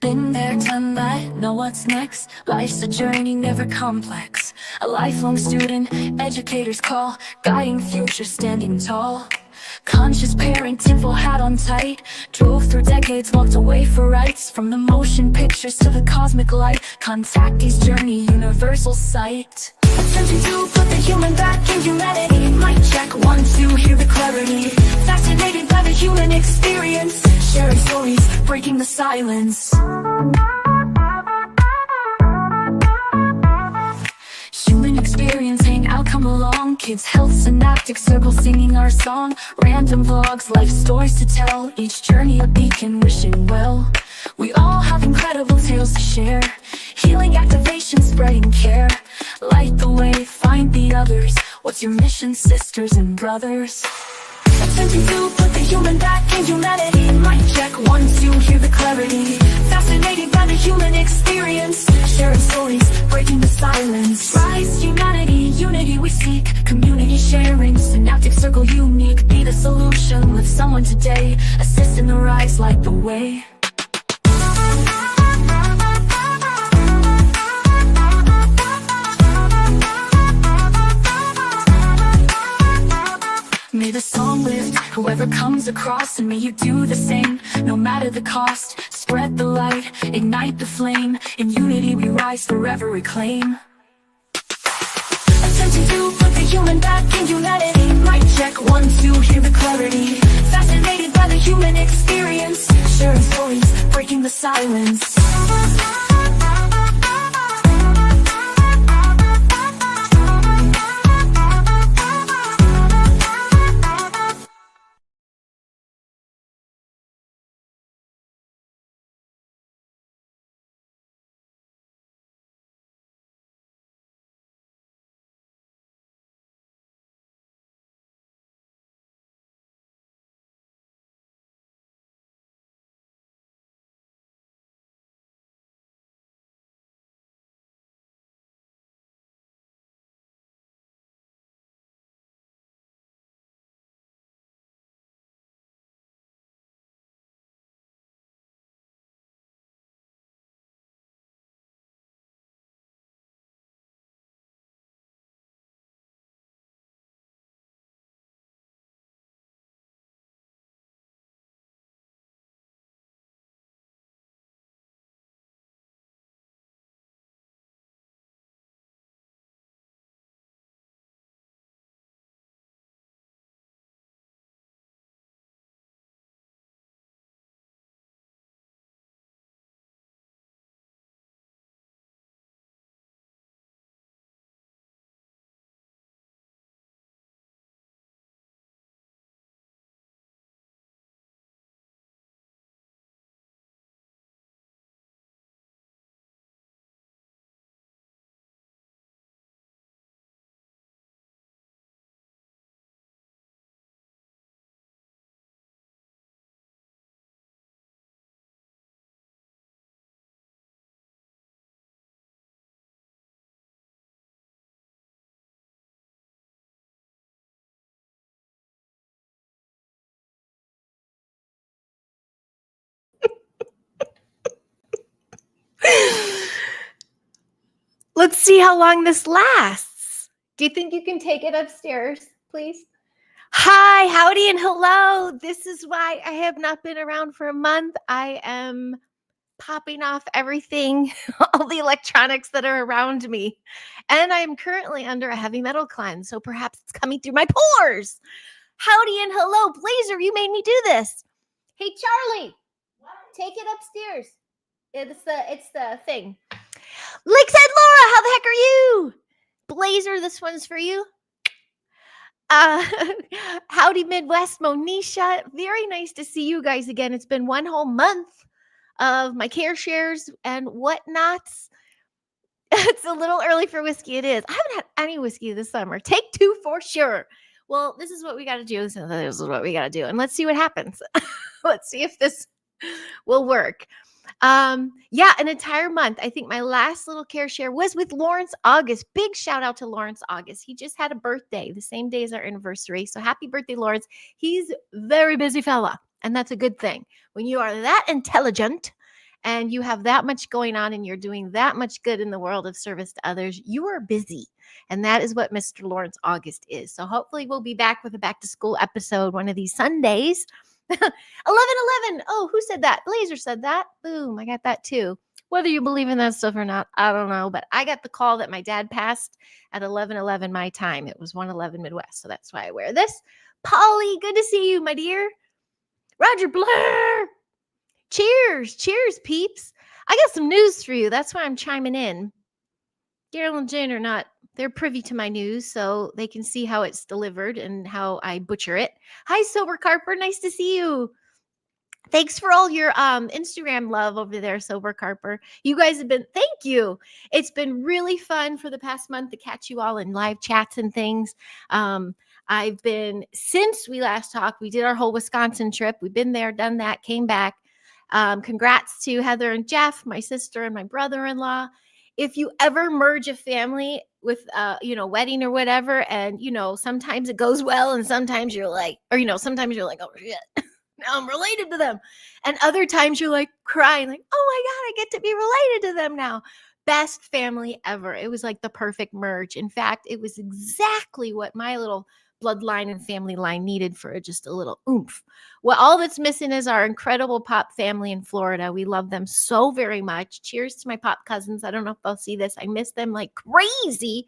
Been there, done that, know what's next. Life's a journey, never complex. A lifelong student, educators call. Guiding future, standing tall. Conscious parenting, full hat on tight. Drove through decades, walked away for rights. From the motion pictures to the cosmic light. Contactee's journey, universal sight. Attempting to put the human back in humanity. Mic check, 1, 2, hear the clarity. Fascinated by the human experience. Sharing stories, breaking the silence. Human experience, hang out, come along. Kids, health, synaptic circle, singing our song. Random vlogs, life stories to tell. Each journey a beacon, wishing well. We all have incredible tales to share. Healing, activation, spreading care. Light the way, find the others. What's your mission, sisters and brothers? Attempting to put the human back in humanity. Mic check, 1, 2, hear the clarity. Fascinated by the human experience. Sharing stories, breaking the silence. Rise, humanity, unity we seek. Community sharing, synaptic circle unique. Be the solution with someone today. Assist in the rise, light the way. May the song lift whoever comes across, and may you do the same, no matter the cost. Spread the light, ignite the flame. In unity we rise, forever reclaim. Attempting to put the human back in humanity. Mic check, 1, 2, hear the clarity. Fascinated by the human experience. Sharing stories, breaking the silence. Let's see how long this lasts. Do you think you can take it upstairs, please? Hi, howdy, and hello. This is why I have not been around for a month. I am popping off everything, all the electronics that are around me. And I am currently under a heavy metal cleanse, so perhaps it's coming through my pores. Howdy and hello. Blazer, you made me do this. Hey, Charlie, take it upstairs. It's the thing. Lakeside Laura, how the heck are you? Blazer, this one's for you. Howdy Midwest, Monisha. Very nice to see you guys again. It's been one whole month of my care shares and whatnots. It's a little early for whiskey. It is. I haven't had any whiskey this summer. Take 2 for sure. Well, this is what we got to do. So this is what we got to do. And let's see what happens. Let's see if this will work. Yeah, an entire month. I think my last little care share was with Lawrence August. Big shout out to Lawrence August. He just had a birthday the same day as our anniversary. So happy birthday, Lawrence. He's a very busy fella, and that's a good thing. When you are that intelligent and you have that much going on and you're doing that much good in the world of service to others, you are busy. And that is what Mr. Lawrence August is. So hopefully we'll be back with a back to school episode one of these Sundays. 11:11. Oh, who said that? Blazer said that. Boom, I got that too. Whether you believe in that stuff or not, I don't know. But I got the call that my dad passed at 11:11 my time. It was 1:11 Midwest. So that's why I wear this. Polly, good to see you, my dear. Roger Blair. Cheers. Cheers, peeps. I got some news for you. That's why I'm chiming in. Daryl and Jen are not, they're privy to my news, so they can see how it's delivered and how I butcher it. Hi, Sober Carper. Nice to see you. Thanks for all your Instagram love over there, Sober Carper. You guys have been, thank you. It's been really fun for the past month to catch you all in live chats and things. I've been, since we last talked, we did our whole Wisconsin trip. We've been there, done that, came back. Congrats to Heather and Jeff, my sister and my brother-in-law. If you ever merge a family with, wedding or whatever, and, sometimes it goes well and sometimes you're like, sometimes you're like, oh shit. Now I'm related to them. And other times you're like crying, like, oh my God, I get to be related to them now. Best family ever. It was like the perfect merge. In fact, it was exactly what my little bloodline and family line needed for just a little oomph. Well, all that's missing is our incredible pop family in Florida. We love them so very much. Cheers to my pop cousins. I don't know if they'll see this. I miss them like crazy.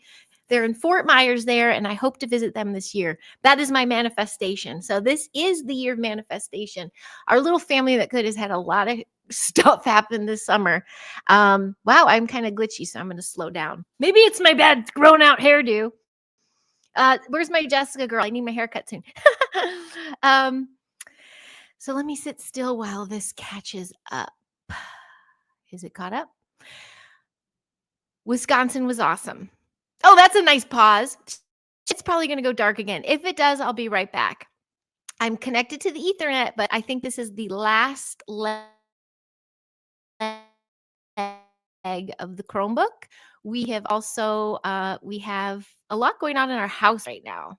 They're in Fort Myers there, and I hope to visit them this year. That is my manifestation. So this is the year of manifestation. Our little family that could has had a lot of stuff happen this summer. Wow, I'm kind of glitchy, so I'm going to slow down. Maybe it's my bad grown out hairdo. Where's my Jessica girl? I need my haircut soon. So let me sit still while this catches up. Is it caught up? Wisconsin was awesome. Oh, that's a nice pause. It's probably going to go dark again. If it does, I'll be right back. I'm connected to the Ethernet, but I think this is the last leg of the Chromebook. We have also, we have a lot going on in our house right now.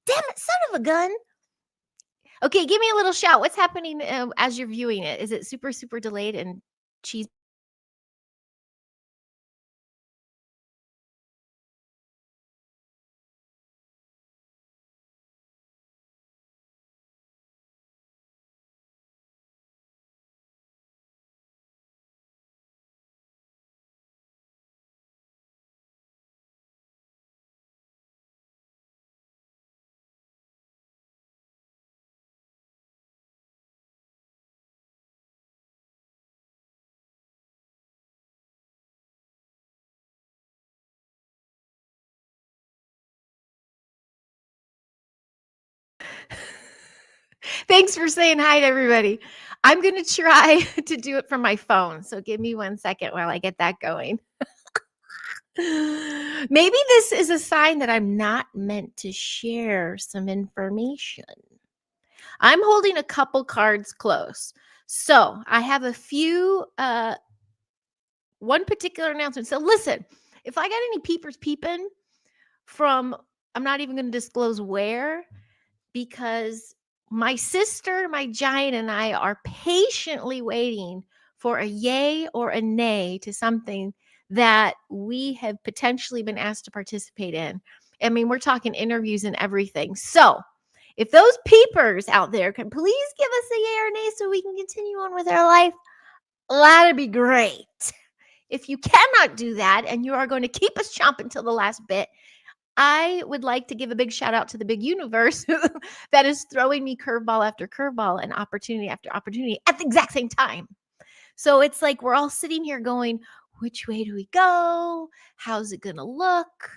Damn it, son of a gun. Okay, give me a little shout. What's happening as you're viewing it? Is it super, super delayed and cheese? Thanks for saying hi to everybody. I'm going to try to do it from my phone. So give me 1 second while I get that going. Maybe this is a sign that I'm not meant to share some information. I'm holding a couple cards close. So I have a few, one particular announcement. So listen, if I got any peepers peeping from, I'm not even going to disclose where, because my sister, my giant, and I are patiently waiting for a yay or a nay to something that we have potentially been asked to participate in. I mean, we're talking interviews and everything. So if those peepers out there can please give us a yay or nay so we can continue on with our life, that'd be great. If you cannot do that and you are going to keep us chomping till the last bit, I would like to give a big shout out to the big universe that is throwing me curveball after curveball and opportunity after opportunity at the exact same time. So it's like we're all sitting here going, which way do we go? How's it going to look?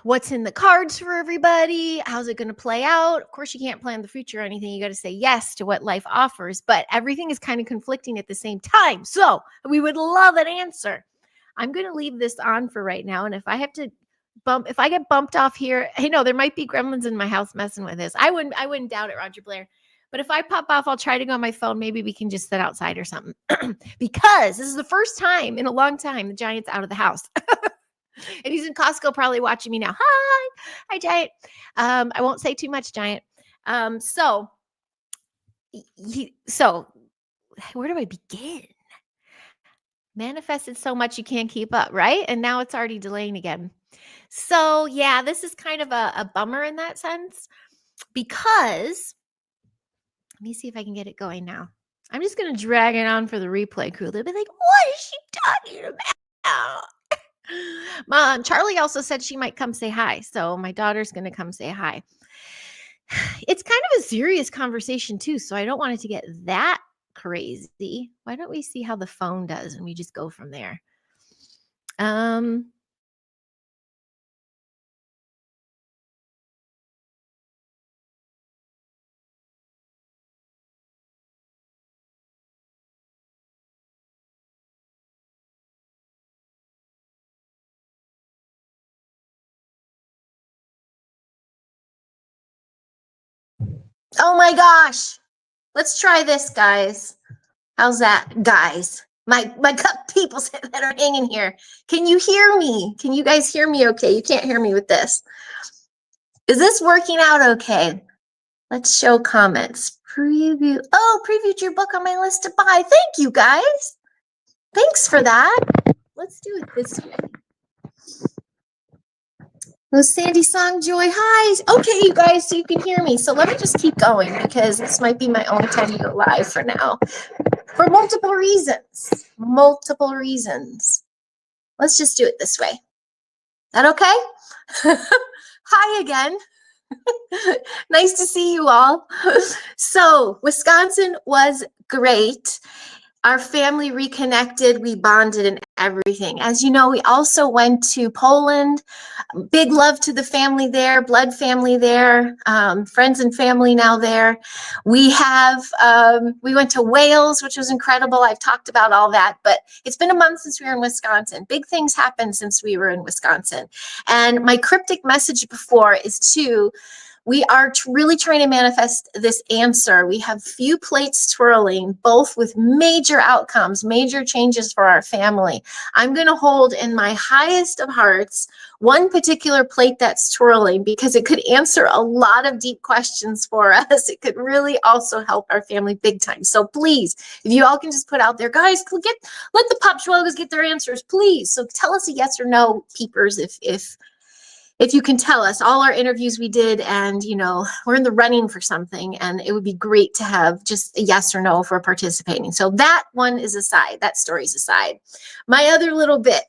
What's in the cards for everybody? How's it going to play out? Of course, you can't plan the future or anything. You got to say yes to what life offers, but everything is kind of conflicting at the same time. So we would love an answer. I'm going to leave this on for right now. And if I have to if I get bumped off here, there might be gremlins in my house messing with this. I wouldn't doubt it, Roger Blair. But if I pop off, I'll try to go on my phone. Maybe we can just sit outside or something. Because this is the first time in a long time the Giant's out of the house. And he's in Costco probably watching me now. Hi, Giant. I won't say too much, Giant. So where do I begin? Manifested so much you can't keep up, right? And now it's already delaying again. So yeah, this is kind of a bummer in that sense because let me see if I can get it going now. I'm just going to drag it on for the replay crew. They'll be like, what is she talking about? Mom, Charlie also said she might come say hi. So my daughter's going to come say hi. It's kind of a serious conversation too. So I don't want it to get that crazy. Why don't we see how the phone does and we just go from there? Oh my gosh. Let's try this, guys. How's that, guys? My people that are hanging here. Can you hear me? Can you guys hear me okay? You can't hear me with this. Is this working out okay? Let's show comments. Preview. Oh, previewed your book on my list to buy. Thank you, guys. Thanks for that. Let's do it this way. Oh, Sandy Song Joy, hi. Okay, you guys, so you can hear me. So let me just keep going because this might be my only time to go live for now. For multiple reasons. Multiple reasons. Let's just do it this way. That okay? Hi again. Nice to see you all. So Wisconsin was great. Our family reconnected, we bonded and everything. As you know, we also went to Poland. Big love to the family there, blood family there, friends and family now there. We went to Wales, which was incredible. I've talked about all that, but it's been a month since we were in Wisconsin. Big things happened since we were in Wisconsin. And my cryptic message before is we are really trying to manifest this answer. We have few plates twirling, both with major outcomes, major changes for our family. I'm going to hold in my highest of hearts one particular plate that's twirling because it could answer a lot of deep questions for us. It could really also help our family big time. So please, if you all can just put out there, guys, let the pop shwelgas get their answers, please. So tell us a yes or no, peepers, if you can tell us. All our interviews we did, and we're in the running for something, and it would be great to have just a yes or no if we're participating. So that one is aside, that story's aside. My other little bit.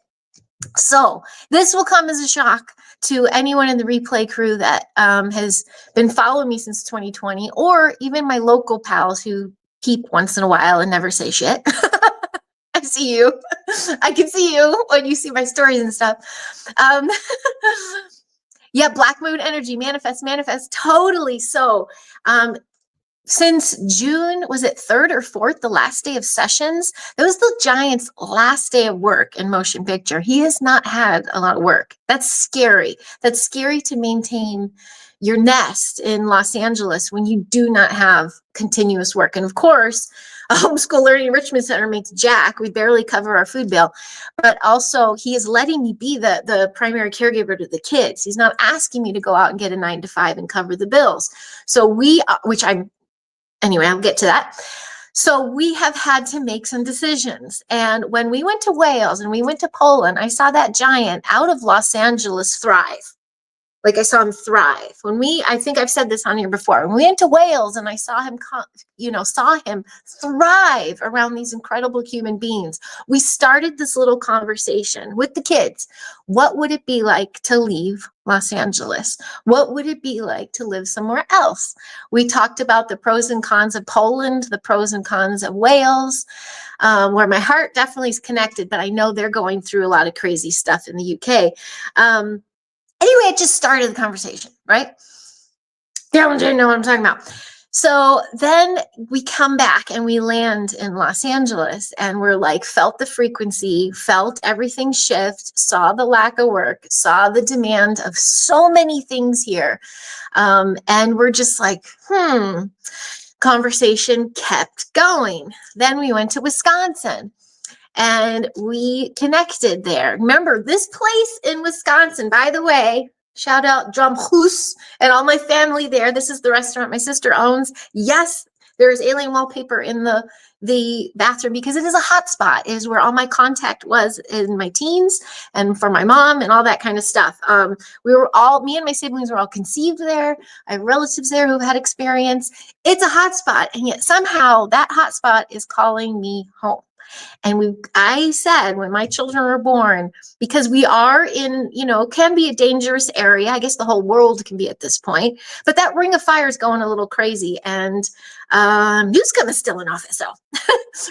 So this will come as a shock to anyone in the replay crew that has been following me since 2020, or even my local pals who peep once in a while and never say shit. I see you. I can see you when you see my stories and stuff. Yeah, black moon energy, manifest, totally. So since June, was it 3rd or 4th, the last day of sessions? That was the Giant's last day of work in motion picture. He has not had a lot of work. That's scary. That's scary to maintain your nest in Los Angeles when you do not have continuous work. And of course, a homeschool learning enrichment center makes jack. We barely cover our food bill. But also, he is letting me be the primary caregiver to the kids. He's not asking me to go out and get a 9-to-5 and cover the bills. So anyway, I'll get to that. So we have had to make some decisions. And when we went to Wales and we went to Poland, I saw that Giant out of Los Angeles thrive. Like I saw him thrive. I think I've said this on here before. When we went to Wales and I saw him thrive around these incredible human beings, we started this little conversation with the kids. What would it be like to leave Los Angeles? What would it be like to live somewhere else? We talked about the pros and cons of Poland, the pros and cons of Wales, where my heart definitely is connected, but I know they're going through a lot of crazy stuff in the UK. Anyway, it just started the conversation, right? Darren didn't know what I'm talking about. So then we come back and we land in Los Angeles, and we're like, felt the frequency, felt everything shift, saw the lack of work, saw the demand of so many things here. And we're just like, conversation kept going. Then we went to Wisconsin. And we connected there. Remember, this place in Wisconsin, by the way, shout out Drumhoos and all my family there. This is the restaurant my sister owns. Yes, there is alien wallpaper in the the bathroom because it is a hot spot. It is where all my contact was in my teens and for my mom and all that kind of stuff. Me and my siblings were all conceived there. I have relatives there who've had experience. It's a hot spot, and yet somehow that hot spot is calling me home. And I said when my children were born, because we are in, can be a dangerous area. I guess the whole world can be at this point, but that ring of fire is going a little crazy. And Newscom is still in office. So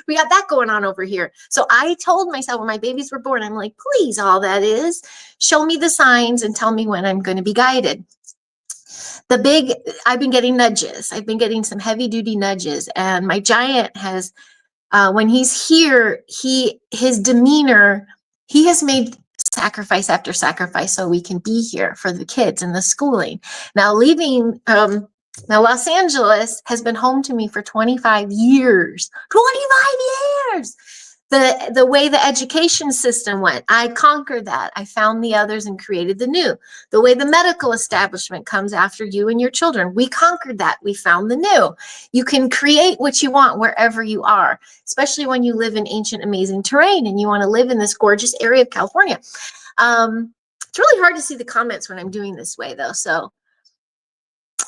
we got that going on over here. So I told myself when my babies were born, I'm like, please, all that is, show me the signs and tell me when I'm going to be guided. I've been getting nudges. I've been getting some heavy duty nudges, and my giant has, when he's here, his demeanor, he has made sacrifice after sacrifice so we can be here for the kids and the schooling. Now now Los Angeles has been home to me for 25 years. 25 years! The way the education system went, I conquered that. I found the others and created the new. The way the medical establishment comes after you and your children, we conquered that. We found the new. You can create what you want wherever you are, especially when you live in ancient, amazing terrain and you want to live in this gorgeous area of California. It's really hard to see the comments when I'm doing this way, though. So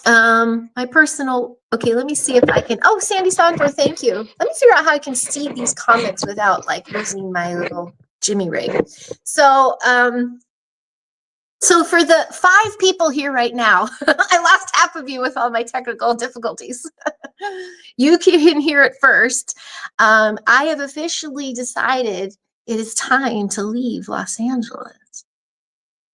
my personal, okay, let me see if I can, oh, Sandy Sondor, thank you. Let me figure out how I can see these comments without like using my little Jimmy rig. So, so for the 5 people here right now, I lost half of you with all my technical difficulties. You can hear it first. I have officially decided it is time to leave Los Angeles.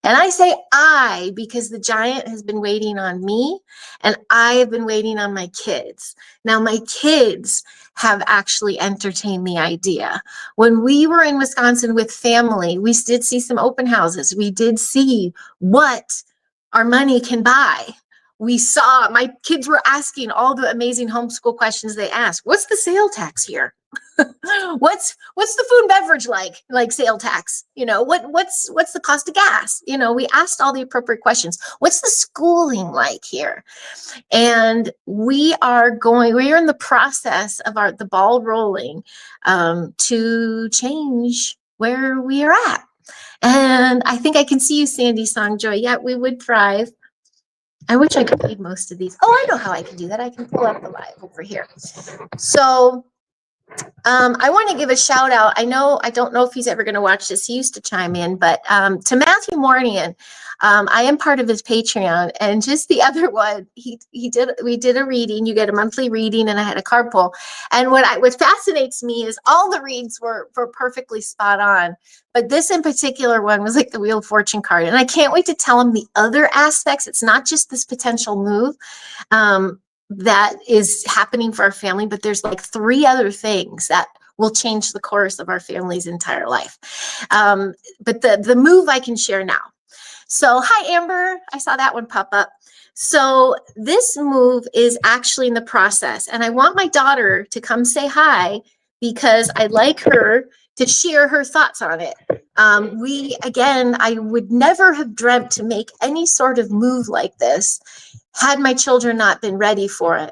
And I say I because the giant has been waiting on me and I have been waiting on my kids. Now my kids have actually entertained the idea. When we were in Wisconsin with family, we did see some open houses. We did see what our money can buy. We saw, my kids were asking all the amazing homeschool questions they asked. What's the sale tax here? What's the food and beverage like sale tax? What's the cost of gas? We asked all the appropriate questions. What's the schooling like here? And we are in the process of the ball rolling to change where we are at. And I think I can see you, Sandy Songjoy. Yeah, we would thrive. I wish I could read most of these. Oh, I know how I can do that. I can pull up the live over here. So I want to give a shout out. I don't know if he's ever going to watch this. He used to chime in, but to Matthew Mornian, I am part of his Patreon, and just the other one, we did a reading. You get a monthly reading, and I had a card pull. And what fascinates me is all the reads were perfectly spot on, but this in particular one was like the Wheel of Fortune card, and I can't wait to tell him the other aspects. It's not just this potential move that is happening for our family, but there's like 3 other things that will change the course of our family's entire life. But the move I can share now. So hi, Amber. I saw that one pop up. So this move is actually in the process, and I want my daughter to come say hi because I'd like her to share her thoughts on it. I would never have dreamt to make any sort of move like this had my children not been ready for it.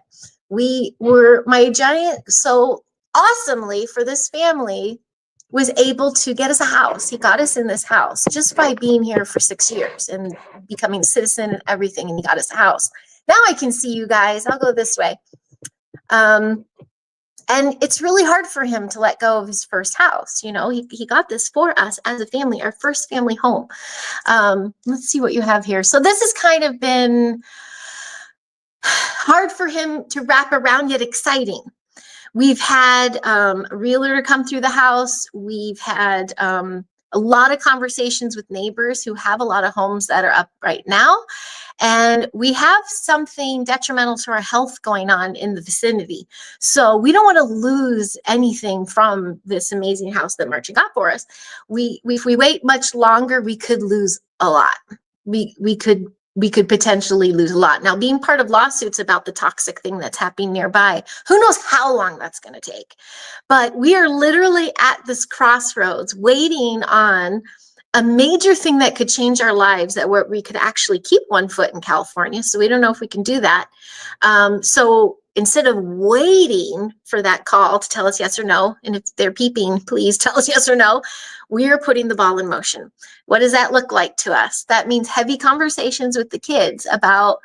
My giant so awesomely for this family was able to get us a house. He got us in this house just by being here for 6 years and becoming a citizen and everything, and he got us a house. Now I can see you guys. I'll go this way. And it's really hard for him to let go of his first house. He got this for us as a family, our first family home. Let's see what you have here. So this has kind of been hard for him to wrap around, yet exciting. We've had a realtor come through the house. We've had a lot of conversations with neighbors who have a lot of homes that are up right now. And we have something detrimental to our health going on in the vicinity. So we don't want to lose anything from this amazing house that Marcia got for us. If we wait much longer, we could lose a lot. We could potentially lose a lot. Now, being part of lawsuits about the toxic thing that's happening nearby, who knows how long that's going to take. But we are literally at this crossroads waiting on a major thing that could change our lives, that we could actually keep one foot in California. So we don't know if we can do that. So instead of waiting for that call to tell us yes or no, and if they're peeping, please tell us yes or no, we are putting the ball in motion. What does that look like to us? That means heavy conversations with the kids about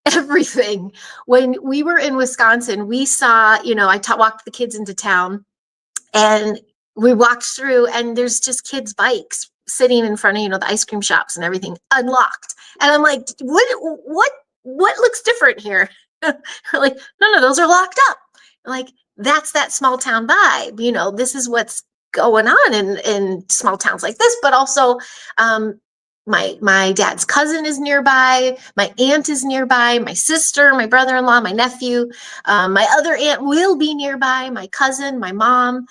everything. When we were in Wisconsin, we saw, I walked the kids into town, and we walked through, and there's just kids' bikes sitting in front of, the ice cream shops and everything, unlocked. And I'm like, what looks different here? Like, no, those are locked up. Like, that's that small town vibe. This is what's going on in small towns like this, but also my dad's cousin is nearby, my aunt is nearby, my sister, my brother-in-law, my nephew, my other aunt will be nearby, my cousin, my mom,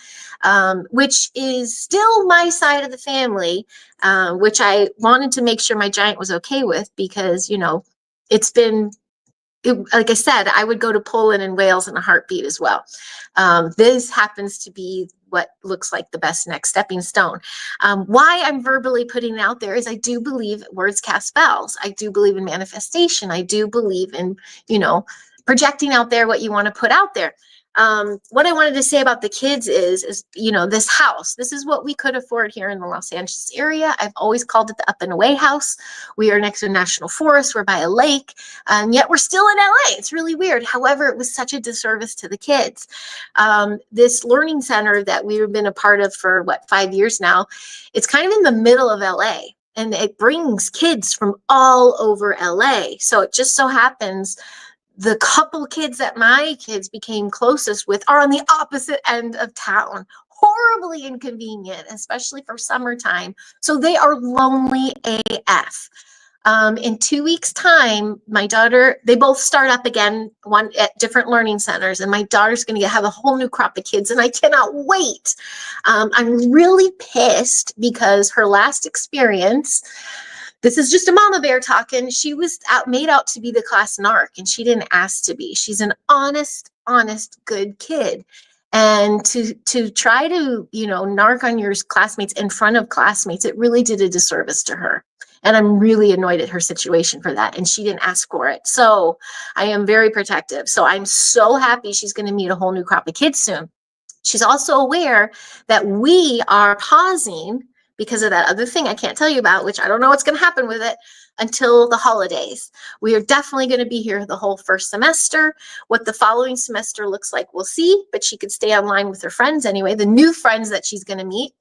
which is still my side of the family, which I wanted to make sure my giant was okay with, because, it's been, like I said, I would go to Poland and Wales in a heartbeat as well. This happens to be what looks like the best next stepping stone. Why I'm verbally putting it out there is I do believe words cast spells. I do believe in manifestation. I do believe in, projecting out there what you want to put out there. What I wanted to say about the kids is, this house, this is what we could afford here in the Los Angeles area. I've always called it the up and away house. We are next to a national forest. We're by a lake, and yet we're still in LA. It's really weird. However, it was such a disservice to the kids. This learning center that we've been a part of for 5 years now, it's kind of in the middle of LA, and it brings kids from all over LA. So it just so happens the couple kids that my kids became closest with are on the opposite end of town. Horribly inconvenient, especially for summertime. So they are lonely AF. In 2 weeks' time, my daughter, they both start up again, one at different learning centers, and my daughter's going to have a whole new crop of kids, and I cannot wait. I'm really pissed because her last experience, this is just a mama bear talking, she was made out to be the class narc, and she didn't ask to be. She's an honest, good kid. And to try to, narc on your classmates in front of classmates, it really did a disservice to her. And I'm really annoyed at her situation for that. And she didn't ask for it. So I am very protective. So I'm so happy she's going to meet a whole new crop of kids soon. She's also aware that we are pausing because of that other thing I can't tell you about, which I don't know what's going to happen with it until the holidays. We are definitely going to be here the whole first semester. What the following semester looks like, we'll see, but she could stay online with her friends anyway, the new friends that she's going to meet.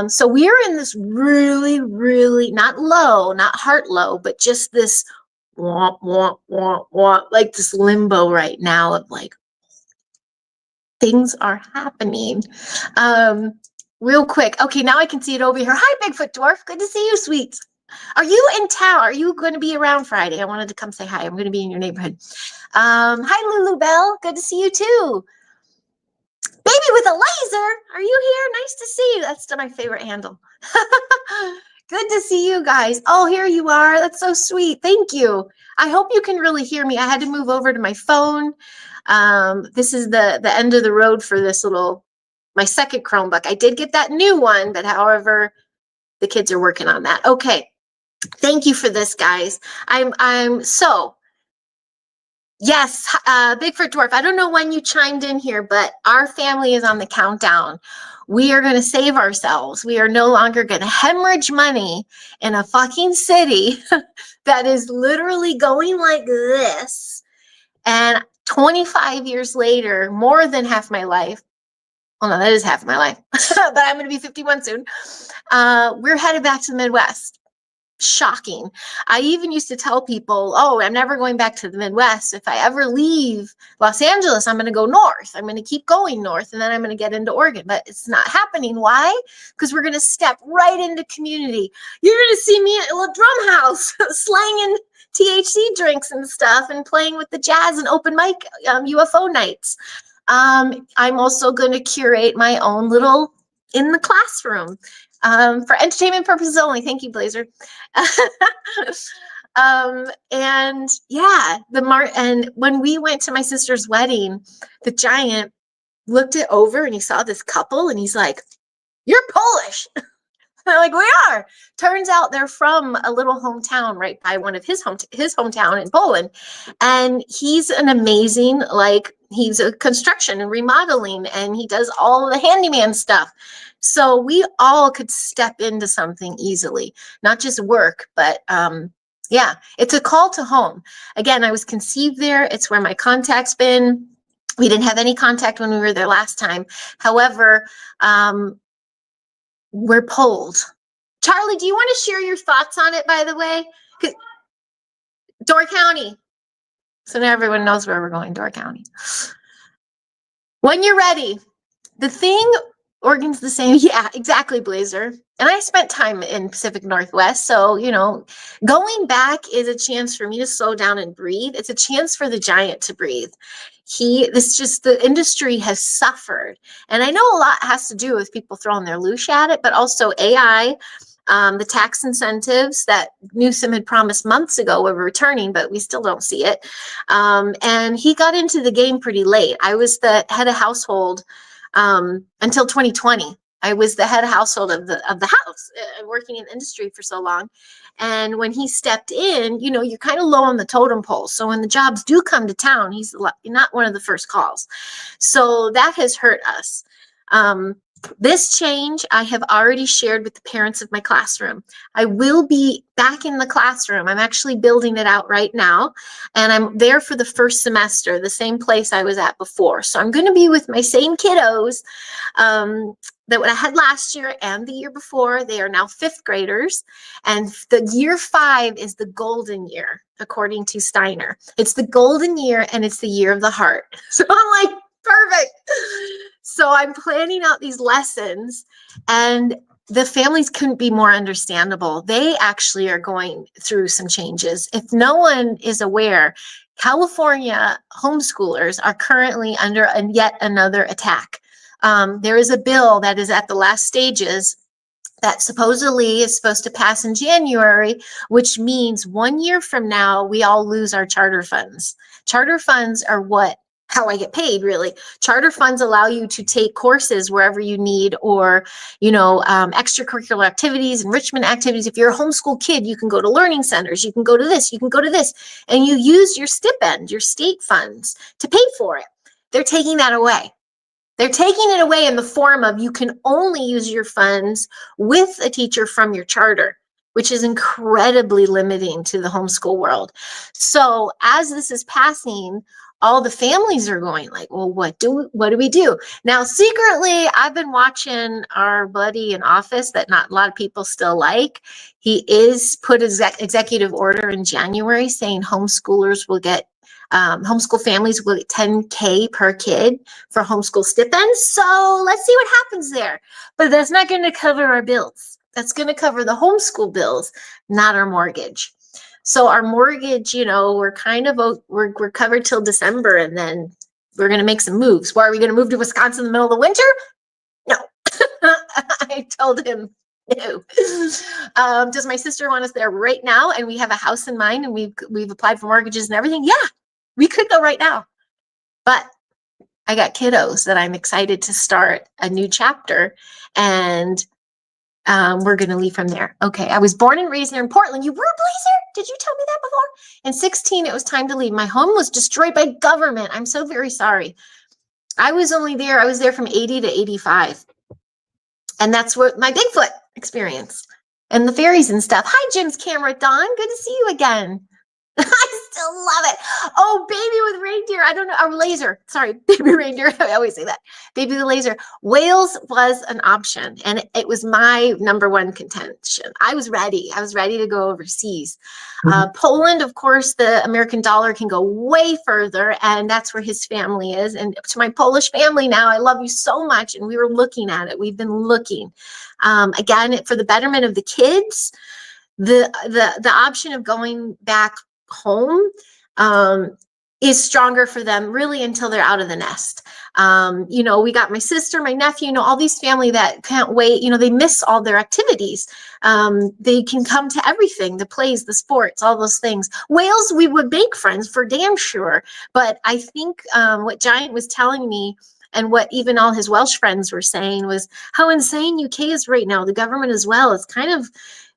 So we are in this really, really not low, not heart low, but just this womp, womp, womp, womp, like this limbo right now of like, things are happening. Real quick. Okay, now I can see it over here. Hi, Bigfoot Dwarf. Good to see you, sweet. Are you in town? Are you going to be around Friday? I wanted to come say hi. I'm going to be in your neighborhood. Hi, Lulu Bell. Good to see you, too. Baby with a laser. Are you here? Nice to see you. That's my favorite handle. Good to see you guys. Oh, here you are. That's so sweet. Thank you. I hope you can really hear me. I had to move over to my phone. This is the end of the road for this my second Chromebook. I did get that new one, but however, the kids are working on that. Okay. Thank you for this, guys. Yes, Bigfoot Dwarf. I don't know when you chimed in here, but our family is on the countdown. We are going to save ourselves. We are no longer going to hemorrhage money in a fucking city that is literally going like this. And 25 years later, more than half my life, well, no, that is half of my life, but I'm going to be 51 soon. We're headed back to the Midwest. Shocking. I even used to tell people, oh, I'm never going back to the Midwest. If I ever leave Los Angeles, I'm going to go north. I'm going to keep going north, and then I'm going to get into Oregon. But it's not happening. Why? Because we're going to step right into community. You're going to see me at a drum house slanging THC drinks and stuff and playing with the jazz and open mic UFO nights. I'm also going to curate my own little in the classroom for entertainment purposes only. Thank you, Blazer. And yeah, and when we went to my sister's wedding, the giant looked it over and he saw this couple and he's like, "You're Polish." They're like, we are. Turns out they're from a little hometown right by one of his hometown in Poland. And he's an amazing, like, he's a construction and remodeling, and he does all the handyman stuff. So we all could step into something easily, not just work, but yeah, it's a call to home. Again, I was conceived there. It's where my contact's been. We didn't have any contact when we were there last time. However, we're pulled. Charlie, do you want to share your thoughts on it, by the way? Door County. So now everyone knows where we're going, Door County. When you're ready. The thing, Oregon's the same. Yeah, exactly, Blazer. And I spent time in Pacific Northwest. So, you know, going back is a chance for me to slow down and breathe. It's a chance for the giant to breathe. The industry has suffered. And I know a lot has to do with people throwing their loosh at it, but also AI, the tax incentives that Newsom had promised months ago were returning, but we still don't see it. And he got into the game pretty late. I was the head of household until 2020. I was the head of household of the house, working in the industry for so long. And when he stepped in, you know, you're kind of low on the totem pole. So when the jobs do come to town, he's not one of the first calls. So that has hurt us. This change I have already shared with the parents of my classroom. I will be back in the classroom. I'm actually building it out right now, and I'm there for the first semester, the same place I was at before. So I'm going to be with my same kiddos that I had last year and the year before. They are now 5th graders, and the year 5 is the golden year, according to Steiner. It's the golden year, and it's the year of the heart. So I'm like, perfect. So I'm planning out these lessons, and the families couldn't be more understandable. They actually are going through some changes. If no one is aware, California homeschoolers are currently under yet another attack. There is a bill that is at the last stages that supposedly is supposed to pass in January, which means 1 year from now, we all lose our charter funds. Charter funds are how I get paid, really. Charter funds allow you to take courses wherever you need, or, you know, extracurricular activities, enrichment activities. If you're a homeschool kid, you can go to learning centers, you can go to this, you can go to this, and you use your stipend, your state funds, to pay for it. They're taking that away. They're taking it away in the form of you can only use your funds with a teacher from your charter, which is incredibly limiting to the homeschool world. So as this is passing, all the families are going like, well, what do we do? Now, secretly, I've been watching our buddy in office that not a lot of people still like. He is put an executive order in January saying homeschoolers will get, homeschool families will get $10K per kid for homeschool stipends. So let's see what happens there. But that's not going to cover our bills. That's going to cover the homeschool bills, not our mortgage. So our mortgage, you know, we're covered till December, and then we're going to make some moves. Why are we going to move to Wisconsin in the middle of the winter? No. I told him no. Does my sister want us there right now? And we have a house in mind, and we've applied for mortgages and everything. Yeah, we could go right now. But I got kiddos that I'm excited to start a new chapter, and we're going to leave from there. Okay. I was born and raised here in Portland. You were, Blazer? Did you tell me that before? In 16, it was time to leave. My home was destroyed by government. I'm so very sorry. I was there from 80 to 85. And that's what my Bigfoot experience and the fairies and stuff. Hi, Jim's camera, Dawn. Good to see you again. I still love it. Oh, baby with reindeer. I don't know. Or laser. Sorry, baby reindeer. I always say that. Baby with laser. Wales was an option, and it was my #1 contention. I was ready. I was ready to go overseas. Poland, of course, the American dollar can go way further, and that's where his family is. And to my Polish family now, I love you so much. And we were looking at it. We've been looking. Again, for the betterment of the kids, the option of going back home is stronger for them really until they're out of the nest. You know, we got my sister, my nephew, you know, all these family that can't wait, you know, they miss all their activities. They can come to everything, the plays, the sports, all those things. Wales, we would make friends for damn sure. But I think what Giant was telling me, And what even all his Welsh friends were saying was how insane UK is right now. The government as well. It's kind of,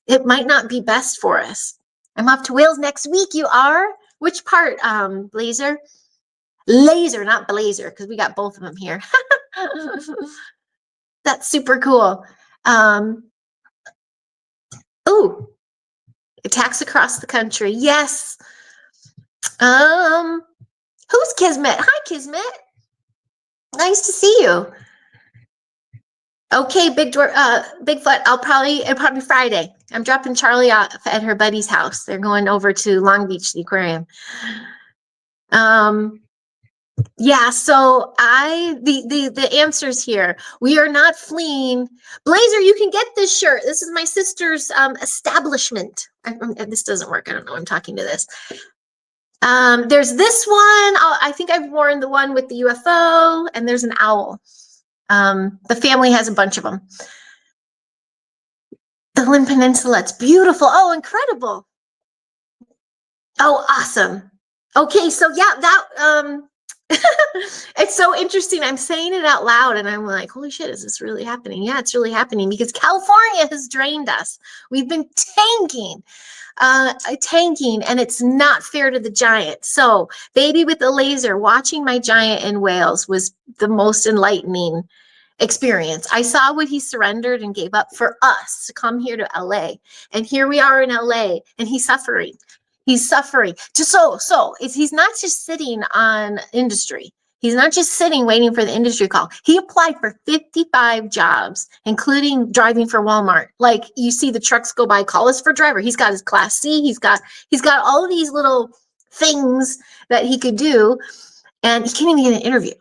it might not be best for us. I'm off to Wales next week. You are? Which part, Blazer? Laser, not Blazer, because we got both of them here. That's super cool. Oh, attacks across the country. Yes. Who's Kismet? Hi, Kismet. Nice to see you. Okay, Bigfoot. It'll probably Friday. I'm dropping Charlie off at her buddy's house. They're going over to Long Beach, the aquarium. Yeah, so the answers here. We are not fleeing. Blazer, you can get this shirt. This is my sister's establishment. This doesn't work. I don't know. I'm talking to this. There's this one. I think I've worn the one with the UFO, and there's an owl. The family has a bunch of them. The Lynn Peninsula, it's beautiful. Oh, incredible. Oh, awesome. Okay, so yeah, that it's so interesting. I'm saying it out loud and I'm like, holy shit, is this really happening? Yeah, it's really happening because California has drained us. We've been tanking, and it's not fair to the giant. So baby with the laser, watching my giant in Wales was the most enlightening experience. I saw what he surrendered and gave up for us to come here to LA. And here we are in LA and he's suffering. He's suffering. He's not just sitting on industry. He's not just sitting waiting for the industry call. He applied for 55 jobs, including driving for Walmart. Like you see the trucks go by, call us for driver. He's got his Class C. He's got all of these little things that he could do, and he can't even get an interview.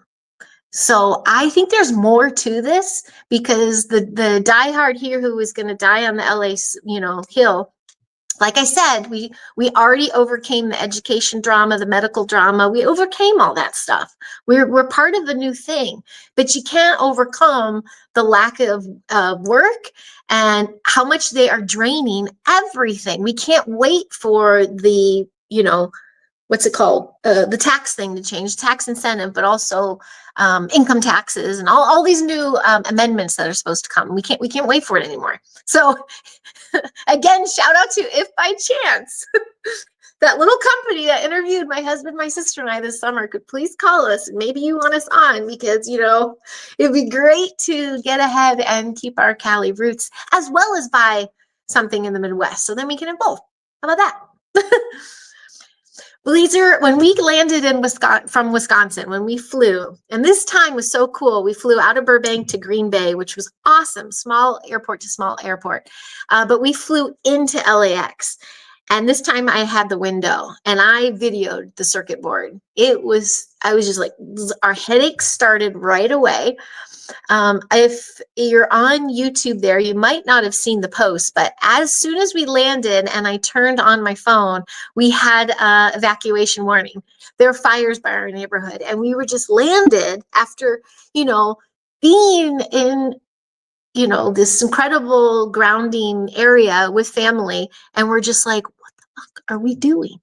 So I think there's more to this because the diehard here who is going to die on the LA, hill. Like I said, we already overcame the education drama, the medical drama. We overcame all that stuff. We're part of the new thing, but you can't overcome the lack of work and how much they are draining everything. We can't wait for the, what's it called? The tax thing to change, tax incentive, but also income taxes and all these new amendments that are supposed to come. We can't wait for it anymore. So again, shout out to If by Chance. That little company that interviewed my husband, my sister, and I this summer could please call us. Maybe you want us on because, it'd be great to get ahead and keep our Cali roots as well as buy something in the Midwest. So then we can have both. How about that? Blazer, when we landed from Wisconsin, when we flew, and this time was so cool, we flew out of Burbank to Green Bay, which was awesome, small airport to small airport. But we flew into LAX. And this time I had the window and I videoed the circuit board. I was just like, our headaches started right away. If you're on YouTube there, you might not have seen the post, but as soon as we landed and I turned on my phone, we had evacuation warning. There are fires by our neighborhood and we were just landed after, being in, this incredible grounding area with family. And we're just like, what the fuck are we doing?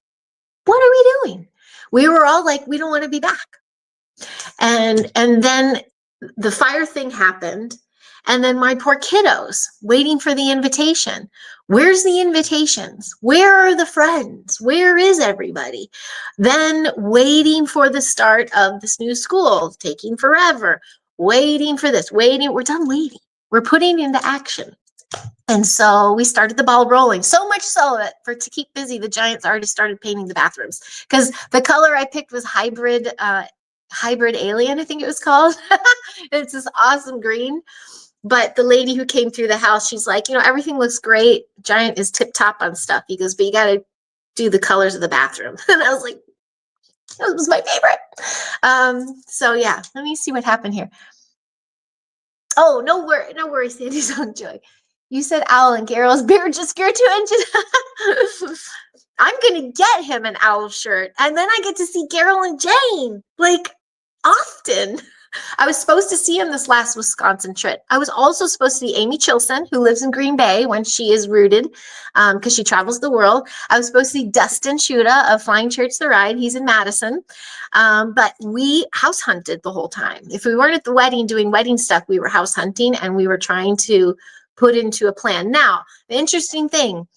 What are we doing? We were all like, we don't want to be back. And then the fire thing happened. And then my poor kiddos waiting for the invitation. Where's the invitations? Where are the friends? Where is everybody? Then waiting for the start of this new school, taking forever, waiting for this, we're done waiting. We're putting into action. And so we started the ball rolling, so much so that to keep busy, the Giants already started painting the bathrooms because the color I picked was hybrid alien, I think it was called. It's this awesome green. But the lady who came through the house, she's like, everything looks great. Giant is tip top on stuff. He goes, but you got to do the colors of the bathroom. And I was like, that was my favorite. So yeah, let me see what happened here. Oh, no worries, Sandy's on Joy. You said owl and Carol's beard just grew 2 inches. I'm going to get him an owl shirt. And then I get to see Carol and Jane, like, often. I was supposed to see him this last Wisconsin trip. I was also supposed to see Amy Chilson, who lives in Green Bay when she is rooted, because she travels the world. I was supposed to see Dustin Shuda of Flying Church the Ride. He's in Madison. But we house hunted the whole time. If we weren't at the wedding doing wedding stuff, we were house hunting and we were trying to put into a plan. Now, the interesting thing,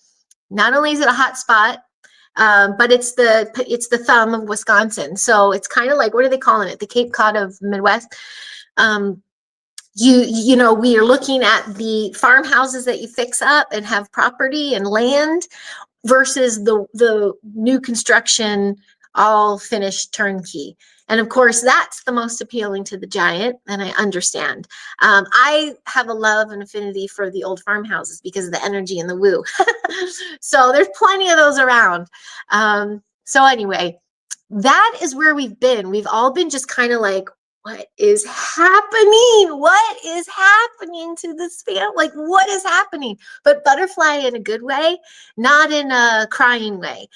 not only is it a hot spot, but it's the thumb of Wisconsin. So it's kind of like, what are they calling it? The Cape Cod of Midwest. You know, we are looking at the farmhouses that you fix up and have property and land versus the new construction, all finished turnkey. And of course, that's the most appealing to the giant, and I understand. I have a love and affinity for the old farmhouses because of the energy and the woo. So there's plenty of those around. So anyway, that is where we've been. We've all been just kind of like, what is happening? What is happening to this family? Like, what is happening? But butterfly in a good way, not in a crying way.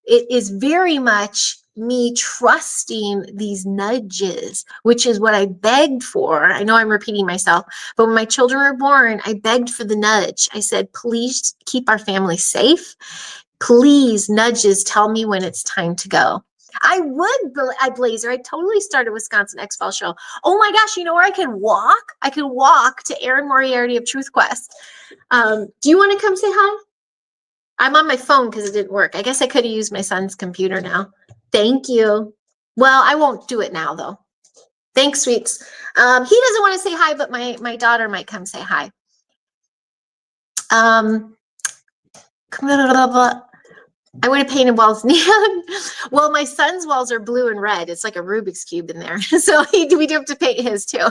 It is very much me trusting these nudges, which is what I begged for. I know I'm repeating myself, but when my children were born, I begged for the nudge. I said, please keep our family safe. Please, nudges, tell me when it's time to go. Blazer, I totally started Wisconsin X-File show. Oh my gosh, you know where I can walk? I can walk to Aaron Moriarty of Truth Quest. Do you want to come say hi? I'm on my phone because it didn't work. I guess I could have used my son's computer now. Thank you. Well, I won't do it now though. Thanks, sweets. He doesn't want to say hi, but my daughter might come say hi. I would have painted walls neon. Well, my son's walls are blue and red. It's like a Rubik's Cube in there. So we do have to paint his too.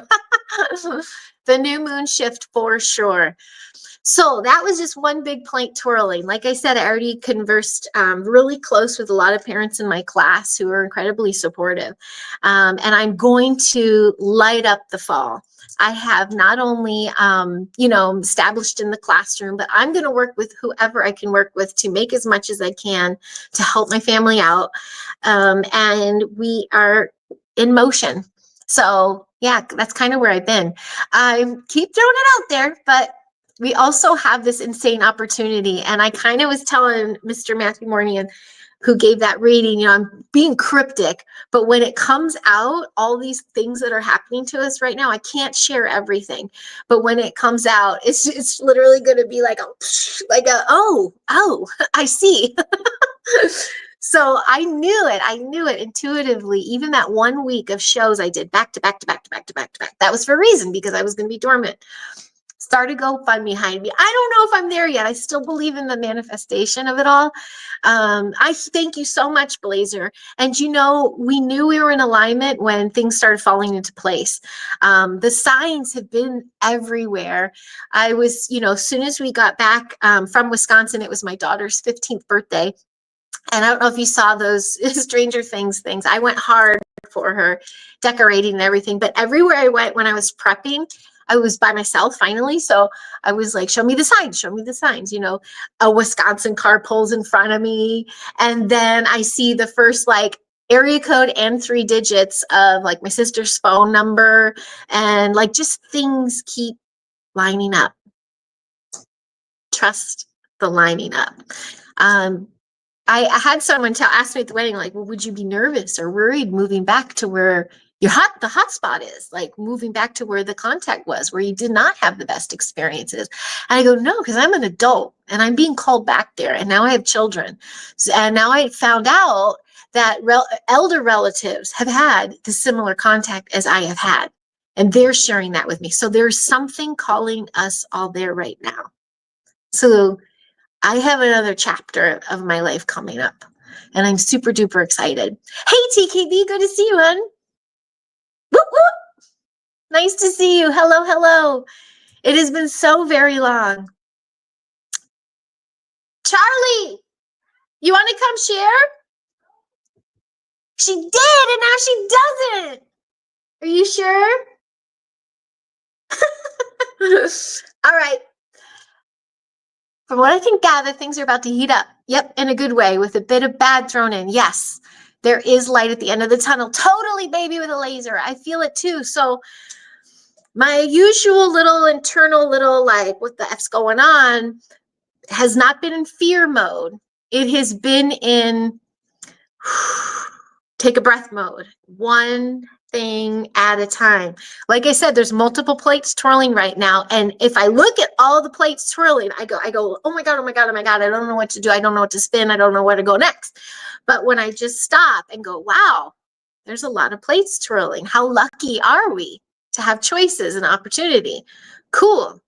The new moon shift for sure. So that was just one big plate twirling. Like I said, I already conversed really close with a lot of parents in my class who are incredibly supportive. And I'm going to light up the fall. I have not only, established in the classroom, but I'm going to work with whoever I can work with to make as much as I can to help my family out. And we are in motion. So yeah, that's kind of where I've been. I keep throwing it out there, but we also have this insane opportunity. And I kind of was telling Mr. Matthew Mornian, who gave that reading, I'm being cryptic, but when it comes out, all these things that are happening to us right now, I can't share everything. But when it comes out, it's literally going to be like oh, I see. So I knew it intuitively. Even that 1 week of shows I did back to back to back to back to back to back. That was for a reason, because I was going to be dormant. Started GoFundMe behind me. I don't know if I'm there yet. I still believe in the manifestation of it all. I thank you so much, Blazer. And we knew we were in alignment when things started falling into place. The signs have been everywhere. I was, as soon as we got back from Wisconsin, it was my daughter's 15th birthday. And I don't know if you saw those Stranger Things things. I went hard for her, decorating and everything. But everywhere I went when I was prepping, I was by myself finally. So I was like, show me the signs, show me the signs. A Wisconsin car pulls in front of me. And then I see the first area code and 3 digits of my sister's phone number. And just things keep lining up. Trust the lining up. I had someone ask me at the wedding, well, would you be nervous or worried moving back to where the hot spot is, moving back to where the contact was, where you did not have the best experiences? And I go, no, because I'm an adult and I'm being called back there. And now I have children. And now I found out that elder relatives have had the similar contact as I have had. And they're sharing that with me. So there's something calling us all there right now. So I have another chapter of my life coming up, and I'm super duper excited. Hey, TKB, good to see you, hon. Whoop, whoop. Nice to see you. Hello, hello. It has been so very long. Charlie, you want to come share? She did, and now she doesn't. Are you sure? All right. From what I can gather, things are about to heat up. Yep, in a good way, with a bit of bad thrown in. Yes, There is light at the end of the tunnel. Totally, baby, with a laser. I feel it too. So my usual little internal little like, what the F's going on, has not been in fear mode. It has been in take a breath mode. One thing at a time. Like I said, there's multiple plates twirling right now. And if I look at all the plates twirling, I go, oh my God, oh my God, oh my God. I don't know what to do. I don't know what to spin. I don't know where to go next. But when I just stop and go, wow, there's a lot of plates twirling. How lucky are we to have choices and opportunity? Cool.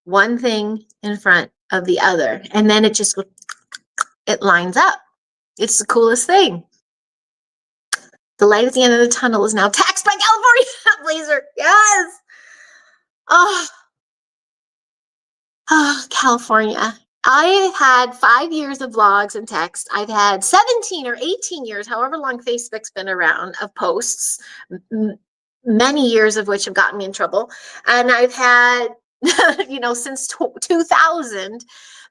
One thing in front of the other. And then it just goes, it lines up. It's the coolest thing. The light at the end of the tunnel is now taxed by California laser. Yes. Oh, California. I had 5 years of vlogs and text. I've had 17 or 18 years, however long Facebook's been around, of posts, many years of which have gotten me in trouble. And I've had, since 2000,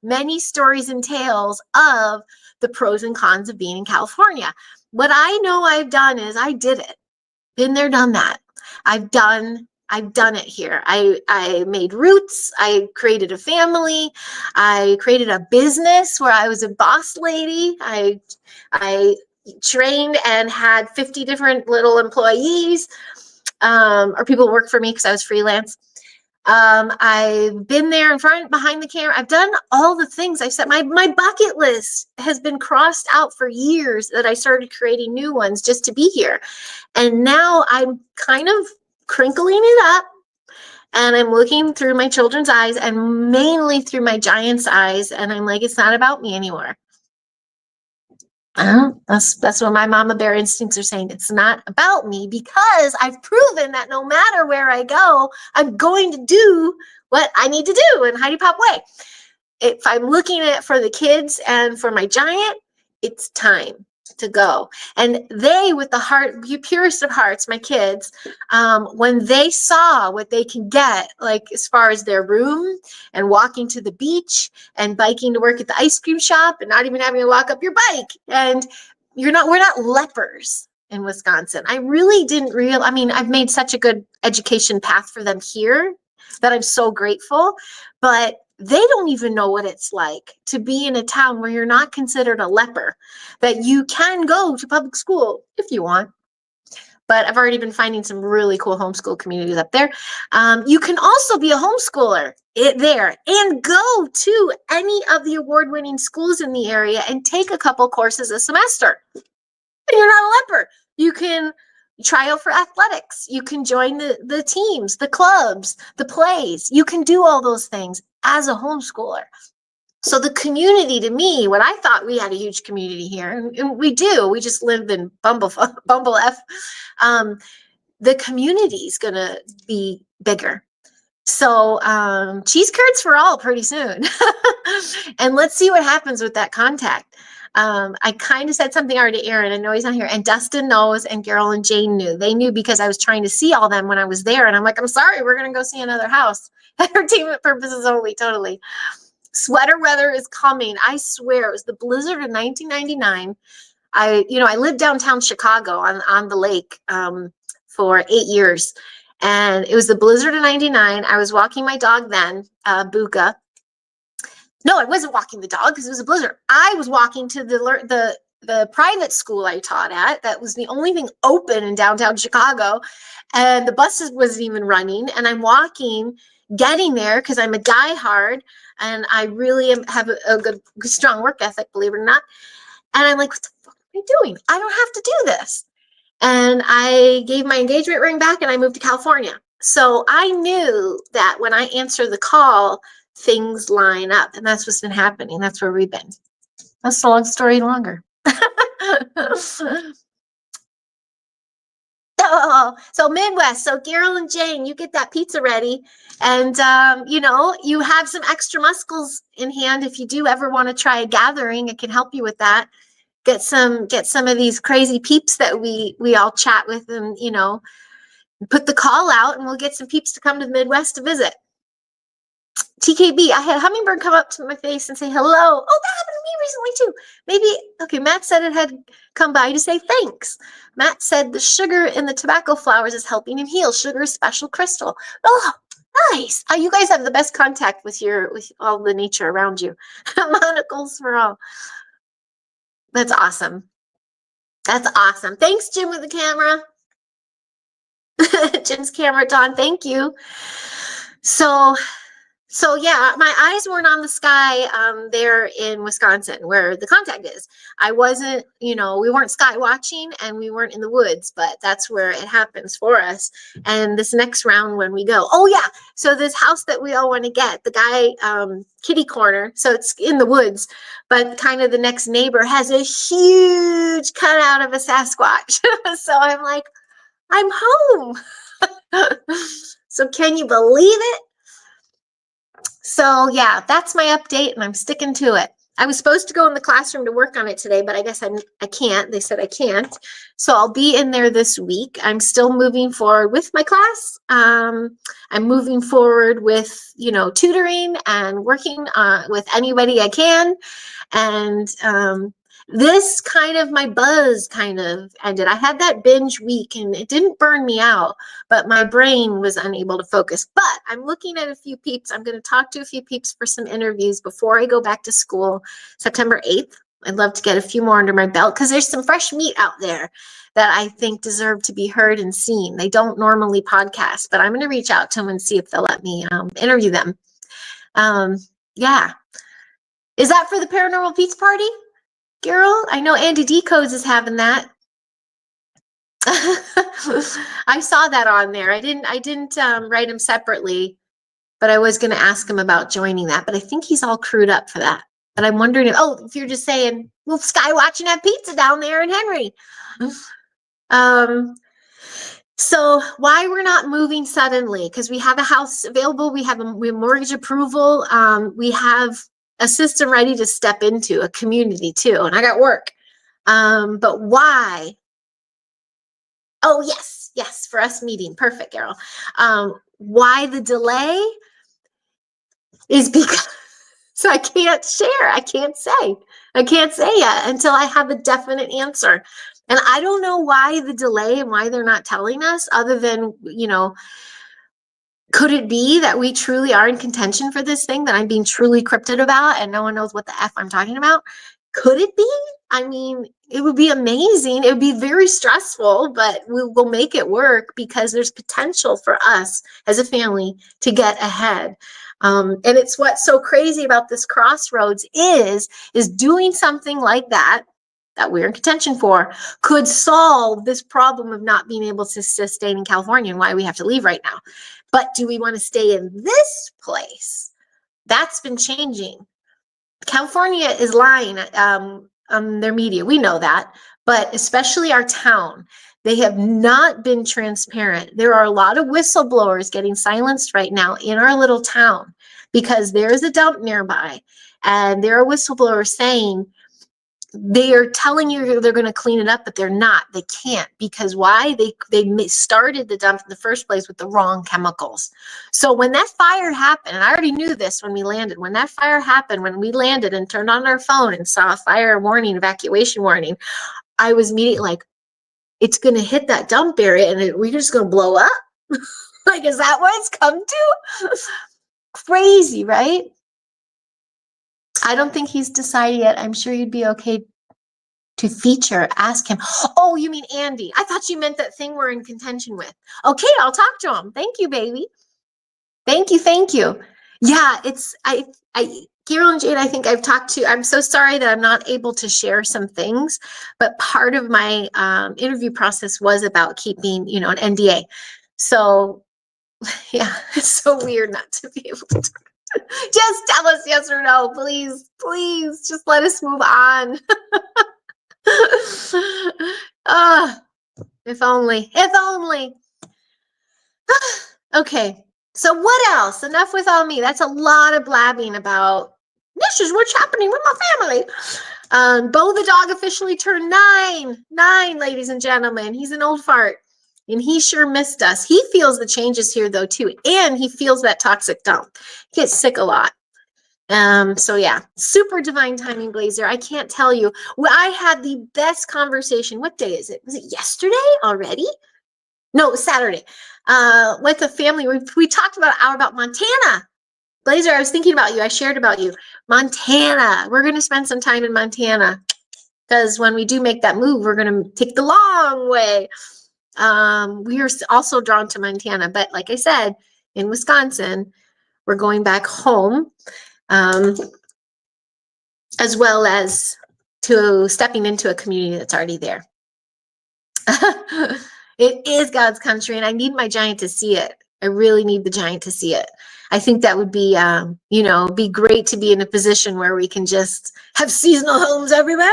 many stories and tales of the pros and cons of being in California. What I know I've done is I did it. Been there, done that. I've done it here. I made roots. I created a family. I created a business where I was a boss lady. I trained and had 50 different little employees, or people who work for me because I was freelance. I've been there in front, behind the camera. I've done all the things. I've set my bucket list has been crossed out for years that I started creating new ones just to be here. And now I'm kind of crinkling it up and I'm looking through my children's eyes and mainly through my giant's eyes. And I'm like, it's not about me anymore. That's what my mama bear instincts are saying. It's not about me because I've proven that no matter where I go, I'm going to do what I need to do in Heidi Pop way. If I'm looking at it for the kids and for my giant, it's time to go. And they, with the heart, the purest of hearts, my kids, when they saw what they can get, like as far as their room and walking to the beach and biking to work at the ice cream shop and not even having to walk up your bike, and we're not lepers in Wisconsin. I really didn't I've made such a good education path for them here that I'm so grateful, but they don't even know what it's like to be in a town where you're not considered a leper, that you can go to public school if you want. But I've already been finding some really cool homeschool communities up there. You can also be a homeschooler there and go to any of the award-winning schools in the area and take a couple courses a semester. And you're not a leper. You can try out for athletics. You can join the teams, the clubs, the plays. You can do all those things as a homeschooler. So the community, to me, what I thought we had a huge community here, and we do, we just live in Bumble F. The community is going to be bigger. So cheese curds for all pretty soon. And let's see what happens with that contact. I kind of said something already to Aaron. I know he's not here. And Dustin knows, and Carol and Jane knew. They knew because I was trying to see all them when I was there. And I'm like, I'm sorry, we're going to go see another house. Entertainment purposes only, totally. Sweater weather is coming. I swear, it was the blizzard of 1999. I lived downtown Chicago on the lake for 8 years. And it was the blizzard of 99. I was walking my dog then, Buka. No, I wasn't walking the dog because it was a blizzard. I was walking to the private school I taught at. That was the only thing open in downtown Chicago. And the buses wasn't even running. And I'm walking, getting there because I'm a diehard. And I really have a good, strong work ethic, believe it or not. And I'm like, what the fuck am I doing? I don't have to do this. And I gave my engagement ring back and I moved to California. So I knew that when I answer the call, things line up. And that's what's been happening. That's where we've been. That's the long story longer. So Midwest. So Carol and Jane, you get that pizza ready. And, you have some extra muscles in hand. If you do ever want to try a gathering, it can help you with that. Get some of these crazy peeps that we all chat with, and put the call out, and we'll get some peeps to come to the Midwest to visit. TKB, I had a hummingbird come up to my face and say hello. Oh, that happened to me recently too. Maybe, okay, Matt said it had come by to say thanks. Matt said the sugar in the tobacco flowers is helping him heal. Sugar is special crystal. Oh, nice. You guys have the best contact with all the nature around you. Monocles for all. That's awesome. That's awesome. Thanks, Jim, with the camera. Jim's camera, Don, thank you. So yeah, my eyes weren't on the sky there in Wisconsin where the contact is. I wasn't, we weren't sky watching and we weren't in the woods, but that's where it happens for us. And this next round when we go, oh yeah, so this house that we all want to get, the guy, kitty corner, so it's in the woods, but kind of the next neighbor has a huge cutout of a Sasquatch. So I'm like, I'm home. So can you believe it? So yeah, that's my update and I'm sticking to it. I was supposed to go in the classroom to work on it today, but I guess I can't. They said I can't. So I'll be in there this week. I'm still moving forward with my class. I'm moving forward with, tutoring and working with anybody I can. And this kind of, my buzz kind of ended. I had that binge week and it didn't burn me out, but my brain was unable to focus. But I'm looking at a few peeps. I'm going to talk to a few peeps for some interviews before I go back to school September 8th. I'd love to get a few more under my belt because there's some fresh meat out there that I think deserve to be heard and seen. They don't normally podcast, but I'm going to reach out to them and see if they'll let me interview them. Yeah. Is that for the Paranormal Pizza Party, Carol? I know Andy Decodes is having that. I saw that on there. I didn't write him separately, but I was going to ask him about joining that. But I think he's all crewed up for that. But I'm wondering if you're just saying, well, Sky watching that pizza down there in Henry. So why we're not moving suddenly? Because we have a house available. We have mortgage approval. We have a system ready to step into, a community too. And I got work. But why? Oh, yes, for us meeting. Perfect, Carol. Why the delay is because I can't share. I can't say yet until I have a definite answer. And I don't know why the delay and why they're not telling us other than, could it be that we truly are in contention for this thing that I'm being truly cryptid about and no one knows what the F I'm talking about? Could it be? I mean, it would be amazing. It would be very stressful, but we will make it work because there's potential for us as a family to get ahead. And it's what's so crazy about this crossroads is doing something like that we're in contention for could solve this problem of not being able to sustain in California and why we have to leave right now. But do we want to stay in this place? That's been changing. California is lying on their media. We know that, but especially our town, they have not been transparent. There are a lot of whistleblowers getting silenced right now in our little town because there's a dump nearby and there are whistleblowers saying they are telling you they're going to clean it up, but they're not. They can't because why? They started the dump in the first place with the wrong chemicals. So when that fire happened, and I already knew this when we landed, when that fire happened, when we landed and turned on our phone and saw a fire warning, evacuation warning, I was immediately like, it's going to hit that dump area and we're just going to blow up. Like, is that what it's come to? Crazy, right? I don't think he's decided yet. I'm sure you'd be okay to feature. Ask him. Oh, you mean Andy? I thought you meant that thing we're in contention with. Okay, I'll talk to him. Thank you, baby. Thank you. Yeah, Carol and Jade, I think I've talked to. I'm so sorry that I'm not able to share some things, but part of my interview process was about keeping, an NDA. So, yeah, it's so weird not to be able to talk. Just tell us yes or no, please. Please, just let us move on. If only. Okay, so what else? Enough with all me. That's a lot of blabbing about this is what's happening with my family. Bo the dog officially turned 9, ladies and gentlemen. He's an old fart. and he sure missed us. He feels the changes here though too, and he feels that toxic dump. He gets sick a lot. So yeah, super divine timing, Blazer. I can't tell you. Well, I had the best conversation. What day is it? Was it yesterday already? No, it was Saturday. With a family. We talked about an hour about Montana. Blazer, I was thinking about you. I shared about you. Montana. We're going to spend some time in Montana because when we do make that move, we're going to take the long way. We are also drawn to Montana, but like I said, in Wisconsin, we're going back home, as well as to stepping into a community that's already there. It is God's country, and I need my giant to see it. I really need the giant to see it. I think that would be, be great to be in a position where we can just have seasonal homes everywhere.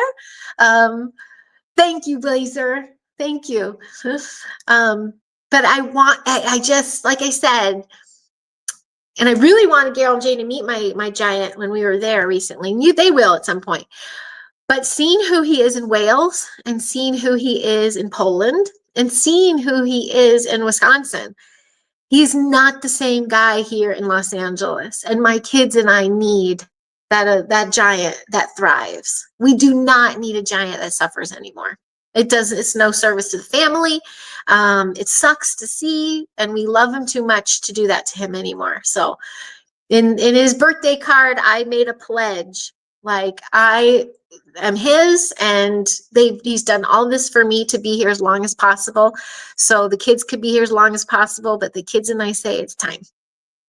Thank you, Blazer. Thank you. But I just, like I said, and I really wanted Gail and Jane to meet my giant when we were there recently. They will at some point. But seeing who he is in Wales and seeing who he is in Poland and seeing who he is in Wisconsin, he's not the same guy here in Los Angeles. And my kids and I need that giant that thrives. We do not need a giant that suffers anymore. It's no service to the family. It sucks to see, and we love him too much to do that to him anymore. So in his birthday card, I made a pledge. Like, I am his, and he's done all this for me to be here as long as possible. So the kids could be here as long as possible, but the kids and I say it's time.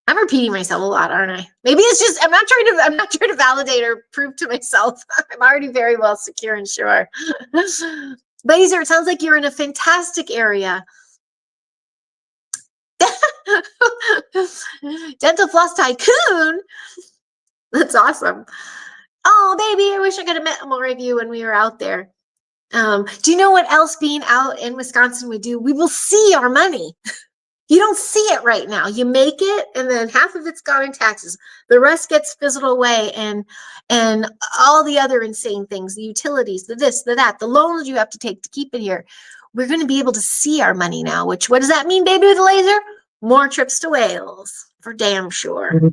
I'm repeating myself a lot, aren't I? Maybe it's just I'm not trying to validate or prove to myself. I'm already very well secure and sure. Blazer, it sounds like you're in a fantastic area. Dental floss tycoon. That's awesome. Oh, baby, I wish I could have met more of you when we were out there. Do you know what else being out in Wisconsin would do? We will see our money. You don't see it right now. You make it, and then half of it's gone in taxes. The rest gets fizzled away, and all the other insane things, the utilities, the this, the that, the loans you have to take to keep it here. We're going to be able to see our money now, what does that mean, baby with a laser? More trips to Wales, for damn sure.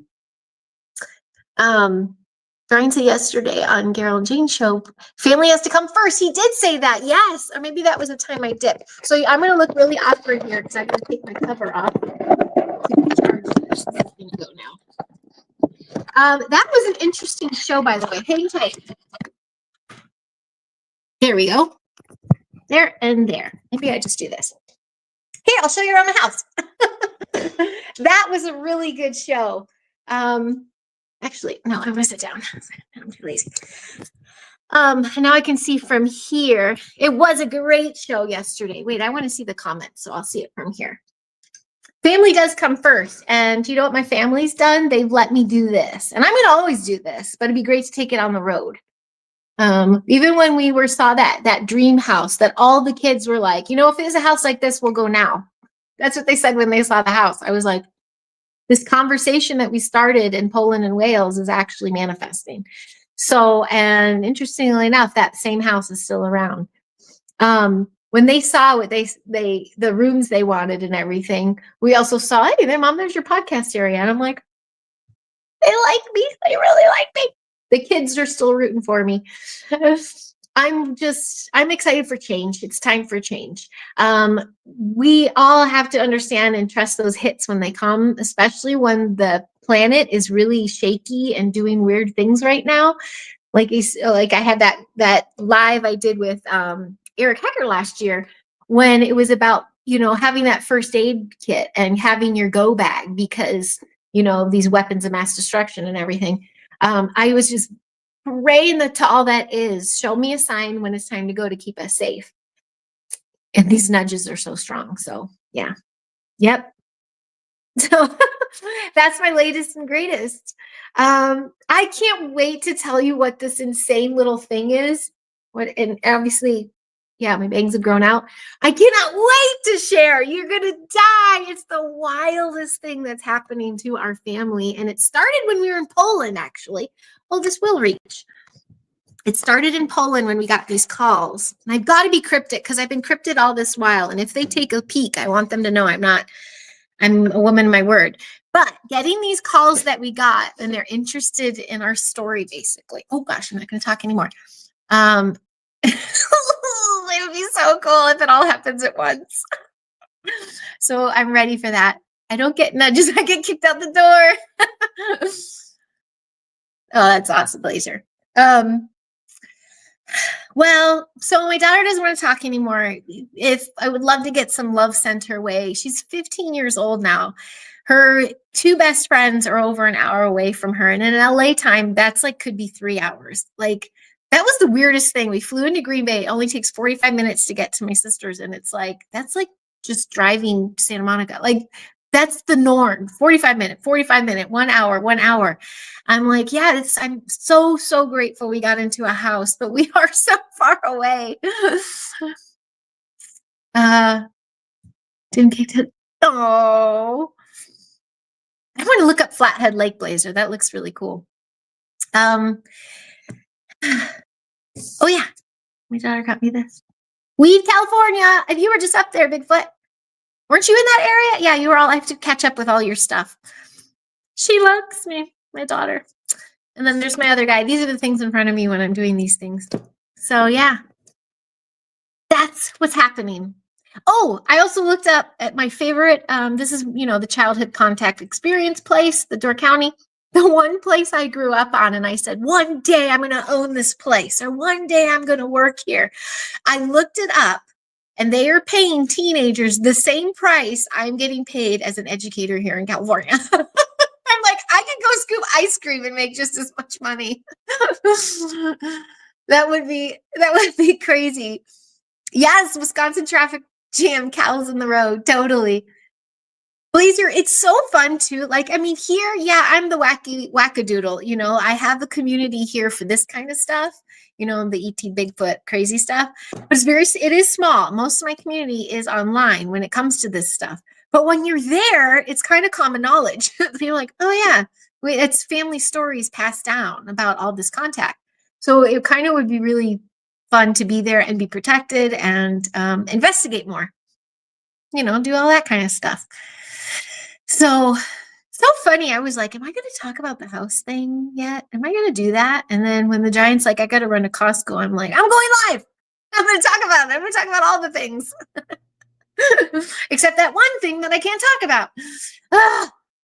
Brian said yesterday on Carol and Jane's show, family has to come first. He did say that, yes. Or maybe that was the time I dipped. So I'm going to look really awkward here because I'm going to take my cover off. This is going to go now. That was an interesting show, by the way. Hang tight. There we go. There and there. Maybe I just do this. Here, I'll show you around the house. That was a really good show. Actually, no, I'm gonna sit down. I'm too lazy. And now I can see from here. It was a great show yesterday. Wait, I want to see the comments, so I'll see it from here. Family does come first, and you know what my family's done? They've let me do this, and I'm gonna always do this, but it'd be great to take it on the road. Even when we saw that dream house, that all the kids were like, you know, if there's a house like this, we'll go now. That's what they said when they saw the house. I was like, this conversation that we started in Poland and Wales is actually manifesting. So, and interestingly enough, that same house is still around. When they saw what the rooms they wanted and everything, we also saw, hey, there, Mom, there's your podcast area. And I'm like, they like me. They really like me. The kids are still rooting for me. I'm excited for change. It's time for change. We all have to understand and trust those hits when they come, especially when the planet is really shaky and doing weird things right now. Like I had that live I did with Eric Hecker last year when it was about, you know, having that first aid kit and having your go bag because, you know, these weapons of mass destruction and everything. I was just praying to all that is, show me a sign when it's time to go to keep us safe. And these nudges are so strong. So yeah. Yep. So that's my latest and greatest. I can't wait to tell you what this insane little thing is. And obviously, yeah, my bangs have grown out. I cannot wait to share. You're going to die. It's the wildest thing that's happening to our family. And it started when we were in Poland, actually. Oh, this will reach. It started in Poland when we got these calls. And I've got to be cryptic because I've been cryptid all this while. And if they take a peek, I want them to know I'm a woman of my word. But getting these calls that we got, and they're interested in our story, basically. Oh gosh, I'm not going to talk anymore. It would be so cool if it all happens at once. So I'm ready for that. I don't get nudges. I get kicked out the door. Oh, that's awesome, Blazer. Well, so my daughter doesn't want to talk anymore. If I would love to get some love sent her way. She's 15 years old now. Her two best friends are over an hour away from her. And in LA time, that's like could be 3 hours. Like that was the weirdest thing. We flew into Green Bay. It only takes 45 minutes to get to my sister's. And it's like, that's like just driving to Santa Monica. Like that's the norm. 45 minute, 1 hour, 1 hour. I'm like, yeah, I'm so, so grateful we got into a house, but we are so far away. Didn't get to, oh, I want to look up Flathead Lake, Blazer. That looks really cool. Oh yeah, my daughter got me this. Weed, California. If you were just up there, Bigfoot. Weren't you in that area? Yeah, you were all, I have to catch up with all your stuff. She loves me, my daughter. And then there's my other guy. These are the things in front of me when I'm doing these things. So yeah, that's what's happening. Oh, I also looked up at my favorite, this is, the childhood contact experience place, the Door County, the one place I grew up on. And I said, one day I'm going to own this place, or one day I'm going to work here. I looked it up and they are paying teenagers the same price I'm getting paid as an educator here in California. I'm like, I could go scoop ice cream and make just as much money. That would be crazy. Yes, Wisconsin traffic jam, cows in the road, totally. Blazer, it's so fun too. Like, I mean, here, yeah, I'm the wackadoodle. I have a community here for this kind of stuff. The ET Bigfoot crazy stuff. But it is small. Most of my community is online when it comes to this stuff. But when you're there, it's kind of common knowledge. You're like, oh yeah, it's family stories passed down about all this contact. So it kind of would be really fun to be there and be protected and investigate more. Do all that kind of stuff. So funny. I was like, am I going to talk about the house thing yet? Am I going to do that? And then when the Giant's like, I got to run to Costco, I'm like, I'm going live. I'm going to talk about it. I'm going to talk about all the things. Except that one thing that I can't talk about.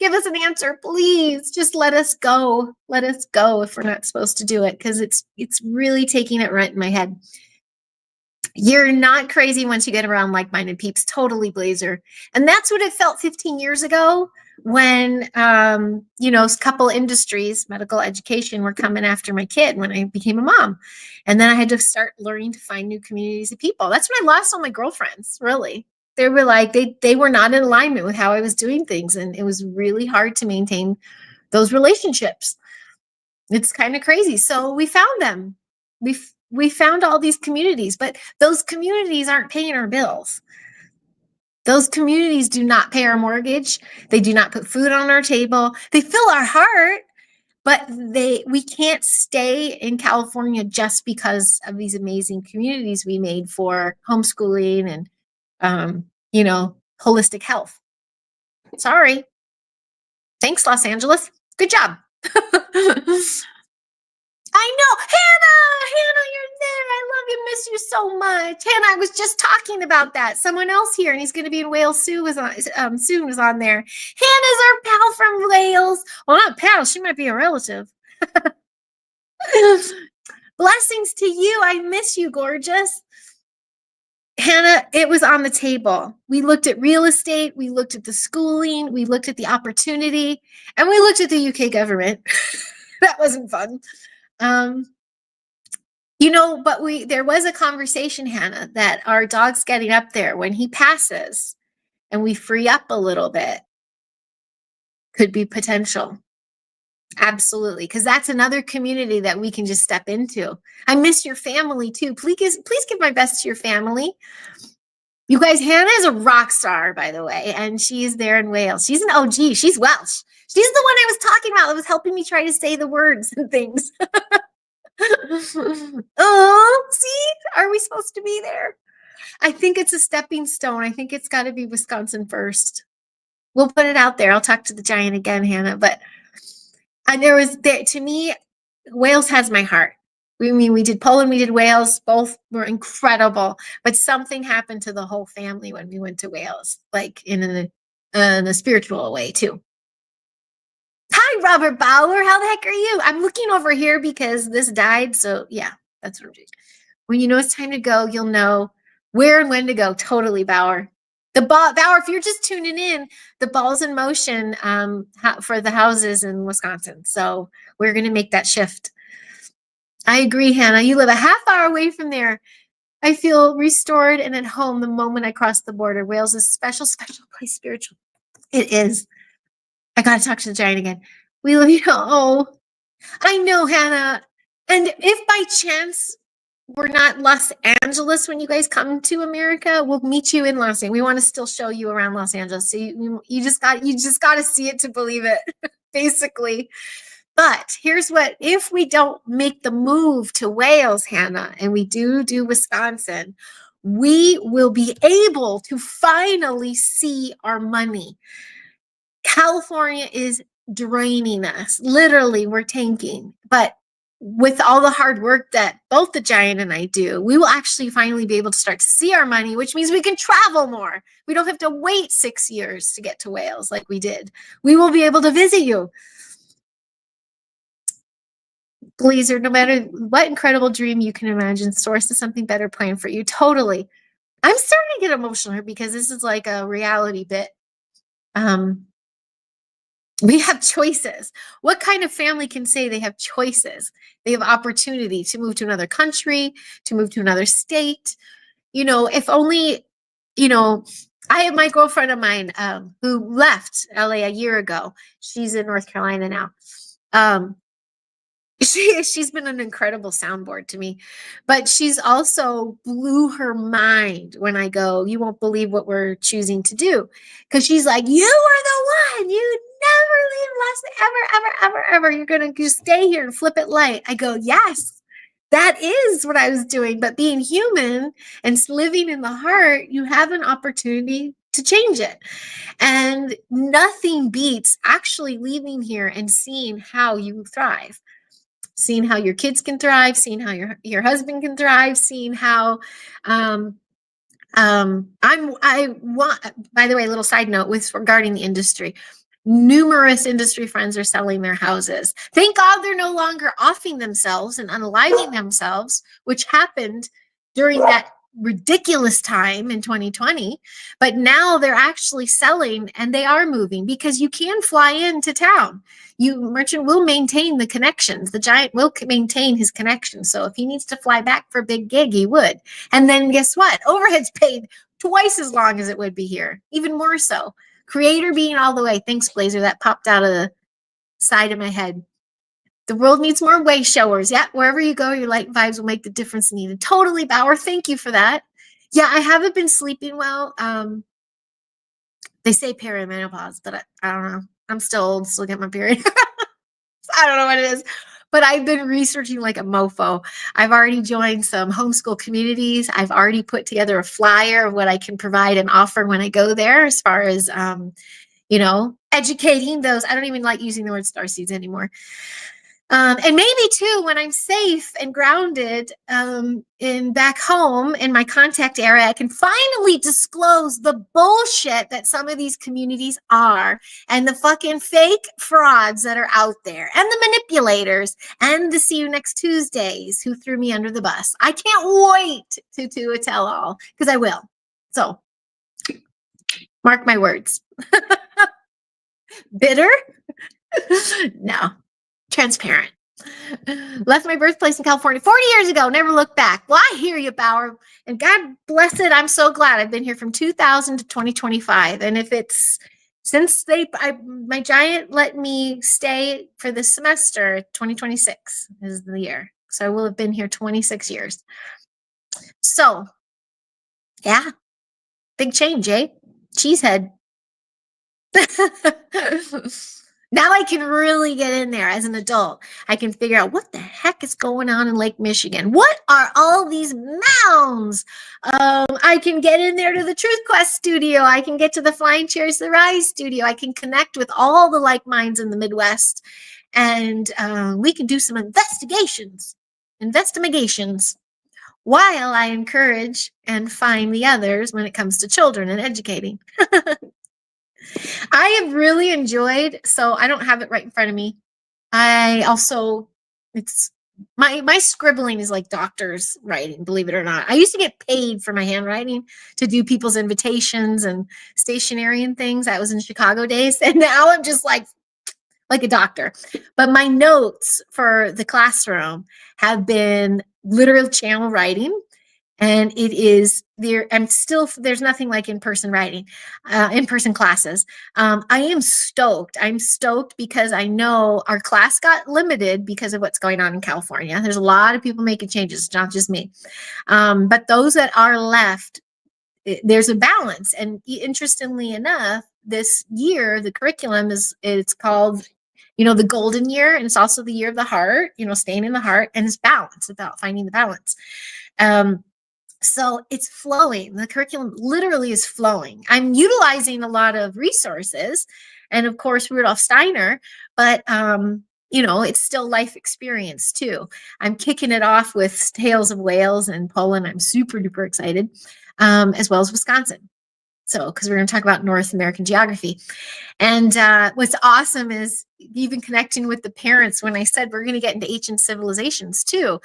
Give us an answer, please. Just let us go. Let us go if we're not supposed to do it, because it's really taking it right in my head. You're not crazy once you get around like-minded peeps. Totally, Blazer. And that's what it felt 15 years ago when, couple industries, medical education, were coming after my kid when I became a mom. And then I had to start learning to find new communities of people. That's when I lost all my girlfriends, really. They were like, they were not in alignment with how I was doing things. And it was really hard to maintain those relationships. It's kind of crazy. So we found them. We found all these communities, but those communities aren't paying our bills. Those communities do not pay our mortgage. They do not put food on our table. They fill our heart, but we can't stay in California just because of these amazing communities we made for homeschooling and holistic health. Sorry. Thanks, Los Angeles. Good job. I know. Hannah, you're there. I love you. Miss you so much. Hannah, I was just talking about that. Someone else here, and he's going to be in Wales soon, was on there. Hannah's our pal from Wales. Well, not pal. She might be a relative. Blessings to you. I miss you, gorgeous. Hannah, it was on the table. We looked at real estate. We looked at the schooling. We looked at the opportunity. And we looked at the UK government. That wasn't fun. But there was a conversation, Hannah, that our dog's getting up there when he passes and we free up a little bit, could be potential. Absolutely. Because that's another community that we can just step into. I miss your family too. Please give my best to your family. You guys, Hannah is a rock star, by the way, and she's there in Wales. She's an OG. She's Welsh. She's the one I was talking about that was helping me try to say the words and things. Oh, see, are we supposed to be there? I think it's a stepping stone. I think it's got to be Wisconsin first. We'll put it out there. I'll talk to the giant again, Hannah. But and to me, Wales has my heart. We did Poland, we did Wales. Both were incredible. But something happened to the whole family when we went to Wales, like in a spiritual way too. Hi, Robert Bauer. How the heck are you? I'm looking over here because this died. So yeah, that's what I'm doing. When you know it's time to go, you'll know where and when to go. Totally, Bauer. Bauer, if you're just tuning in, the ball's in motion for the houses in Wisconsin. So we're going to make that shift. I agree, Hannah. You live a half hour away from there. I feel restored and at home the moment I cross the border. Wales is special, special place, spiritual. It is. I got to talk to the giant again. We live, oh, I know, Hannah. And if by chance we're not Los Angeles when you guys come to America, we'll meet you in Los Angeles. We want to still show you around Los Angeles. So you just got to see it to believe it, basically. But here's what, if we don't make the move to Wales, Hannah, and we do Wisconsin, we will be able to finally see our money. California is draining us. Literally, we're tanking. But with all the hard work that both the giant and I do, we will actually finally be able to start to see our money, which means we can travel more. We don't have to wait 6 years to get to Wales like we did. We will be able to visit you. Blazer, no matter what incredible dream you can imagine, source is something better planned for you. Totally. I'm starting to get emotional here because this is like a reality bit. We have choices. What kind of family can say they have choices? They have opportunity to move to another country, to move to another state. If only, I have my girlfriend of mine who left LA a year ago. She's in North Carolina now. She's been an incredible soundboard to me, but she's also blew her mind when I go, you won't believe what we're choosing to do. Because she's like, you are the one. You never leave ever. You're going to just stay here and flip it light. I go, yes, that is what I was doing. But being human and living in the heart, you have an opportunity to change it. And nothing beats actually leaving here and seeing how you thrive. Seeing how your kids can thrive, seeing how your husband can thrive, seeing how I want, by the way, a little side note regarding the industry. Numerous industry friends are selling their houses. Thank God they're no longer offing themselves and unaliving themselves, which happened during that ridiculous time in 2020. But now they're actually selling and they are moving because you can fly into town. Merchant will maintain the connections. The giant will maintain his connections. So if he needs to fly back for a big gig, he would. And then guess what? Overhead's paid twice as long as it would be here, even more so. Creator being all the way. Thanks, Blazer. That popped out of the side of my head. The world needs more way showers. Yeah, wherever you go, your light vibes will make the difference needed. Totally, Bauer. Thank you for that. Yeah, I haven't been sleeping well. They say perimenopause, but I don't know. I'm still old, still get my period. I don't know what it is. But I've been researching like a mofo. I've already joined some homeschool communities. I've already put together a flyer of what I can provide and offer when I go there as far as, educating those. I don't even like using the word starseeds anymore. And maybe too, when I'm safe and grounded in back home in my contact area, I can finally disclose the bullshit that some of these communities are and the fucking fake frauds that are out there and the manipulators and the see you next Tuesdays who threw me under the bus. I can't wait to do a tell all because I will. So mark my words. Bitter? No. Transparent. Left my birthplace in California 40 years ago, never looked back. Well, I hear you, Bauer. And God bless it. I'm so glad I've been here from 2000 to 2025. And if it's since my giant let me stay for this semester, 2026 is the year. So I will have been here 26 years. So, yeah, big change, eh? Cheesehead. Now I can really get in there as an adult. I can figure out what the heck is going on in Lake Michigan. What are all these mounds? I can get in there to the Truth Quest studio. I can get to the Flying Chairs the Rise studio. I can connect with all the like minds in the Midwest. And we can do some investigations while I encourage and find the others when it comes to children and educating. I have really enjoyed, so I don't have it right in front of me. I also, it's my scribbling is like doctor's writing, believe it or not. I used to get paid for my handwriting to do people's invitations and stationery and things. That was in Chicago days. And now I'm just like a doctor. But my notes for the classroom have been literal channel writing. And it is there. There's nothing like in-person writing, in-person classes. I am stoked. I'm stoked because I know our class got limited because of what's going on in California. There's a lot of people making changes, not just me. But those that are left, there's a balance. And interestingly enough, this year, the curriculum it's called, the golden year. And it's also the year of the heart, staying in the heart, and it's balance, about finding the balance. So it's flowing. The curriculum literally is flowing. I'm utilizing a lot of resources and of course Rudolf Steiner, but it's still life experience too. I'm kicking it off with Tales of Wales and Poland. I'm super duper excited, as well as Wisconsin. So, because we're going to talk about North American geography. And what's awesome is even connecting with the parents when I said we're going to get into ancient civilizations too.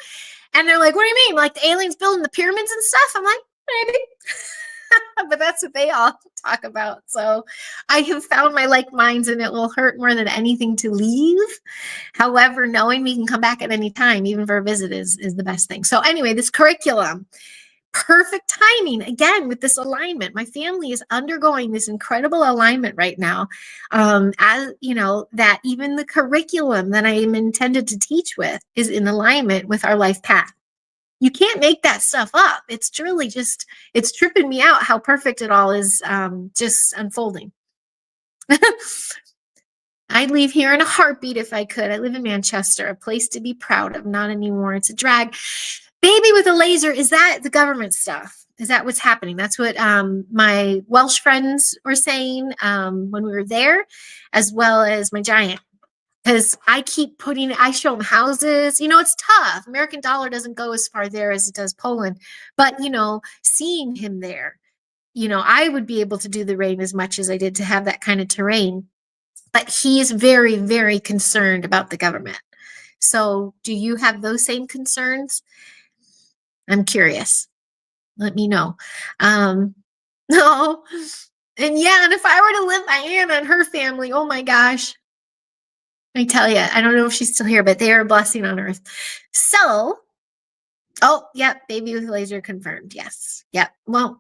And they're like, what do you mean? Like the aliens building the pyramids and stuff? I'm like, maybe. But that's what they all talk about. So I have found my like minds, and it will hurt more than anything to leave. However, knowing we can come back at any time, even for a visit, is the best thing. So anyway, this curriculum, perfect timing again with this alignment. My family is undergoing this incredible alignment right now, as that even the curriculum that I am intended to teach with is in alignment with our life path. You can't make that stuff up. It's truly just, it's tripping me out how perfect it all is, just unfolding. I'd leave here in a heartbeat if I could. I live in Manchester, a place to be proud of. Not anymore. It's a drag. Baby with a laser, is that the government stuff? Is that what's happening? That's what my Welsh friends were saying when we were there, as well as my giant. Because I show them houses. It's tough. American dollar doesn't go as far there as it does Poland. But, seeing him there, I would be able to do the rain as much as I did to have that kind of terrain. But he is very, very concerned about the government. So do you have those same concerns? I'm curious. Let me know. No. And yeah, and if I were to live by Anna and her family, oh my gosh. I tell you, I don't know if she's still here, but they are a blessing on earth. So, yep, baby with laser confirmed. Yes. Yep. Well,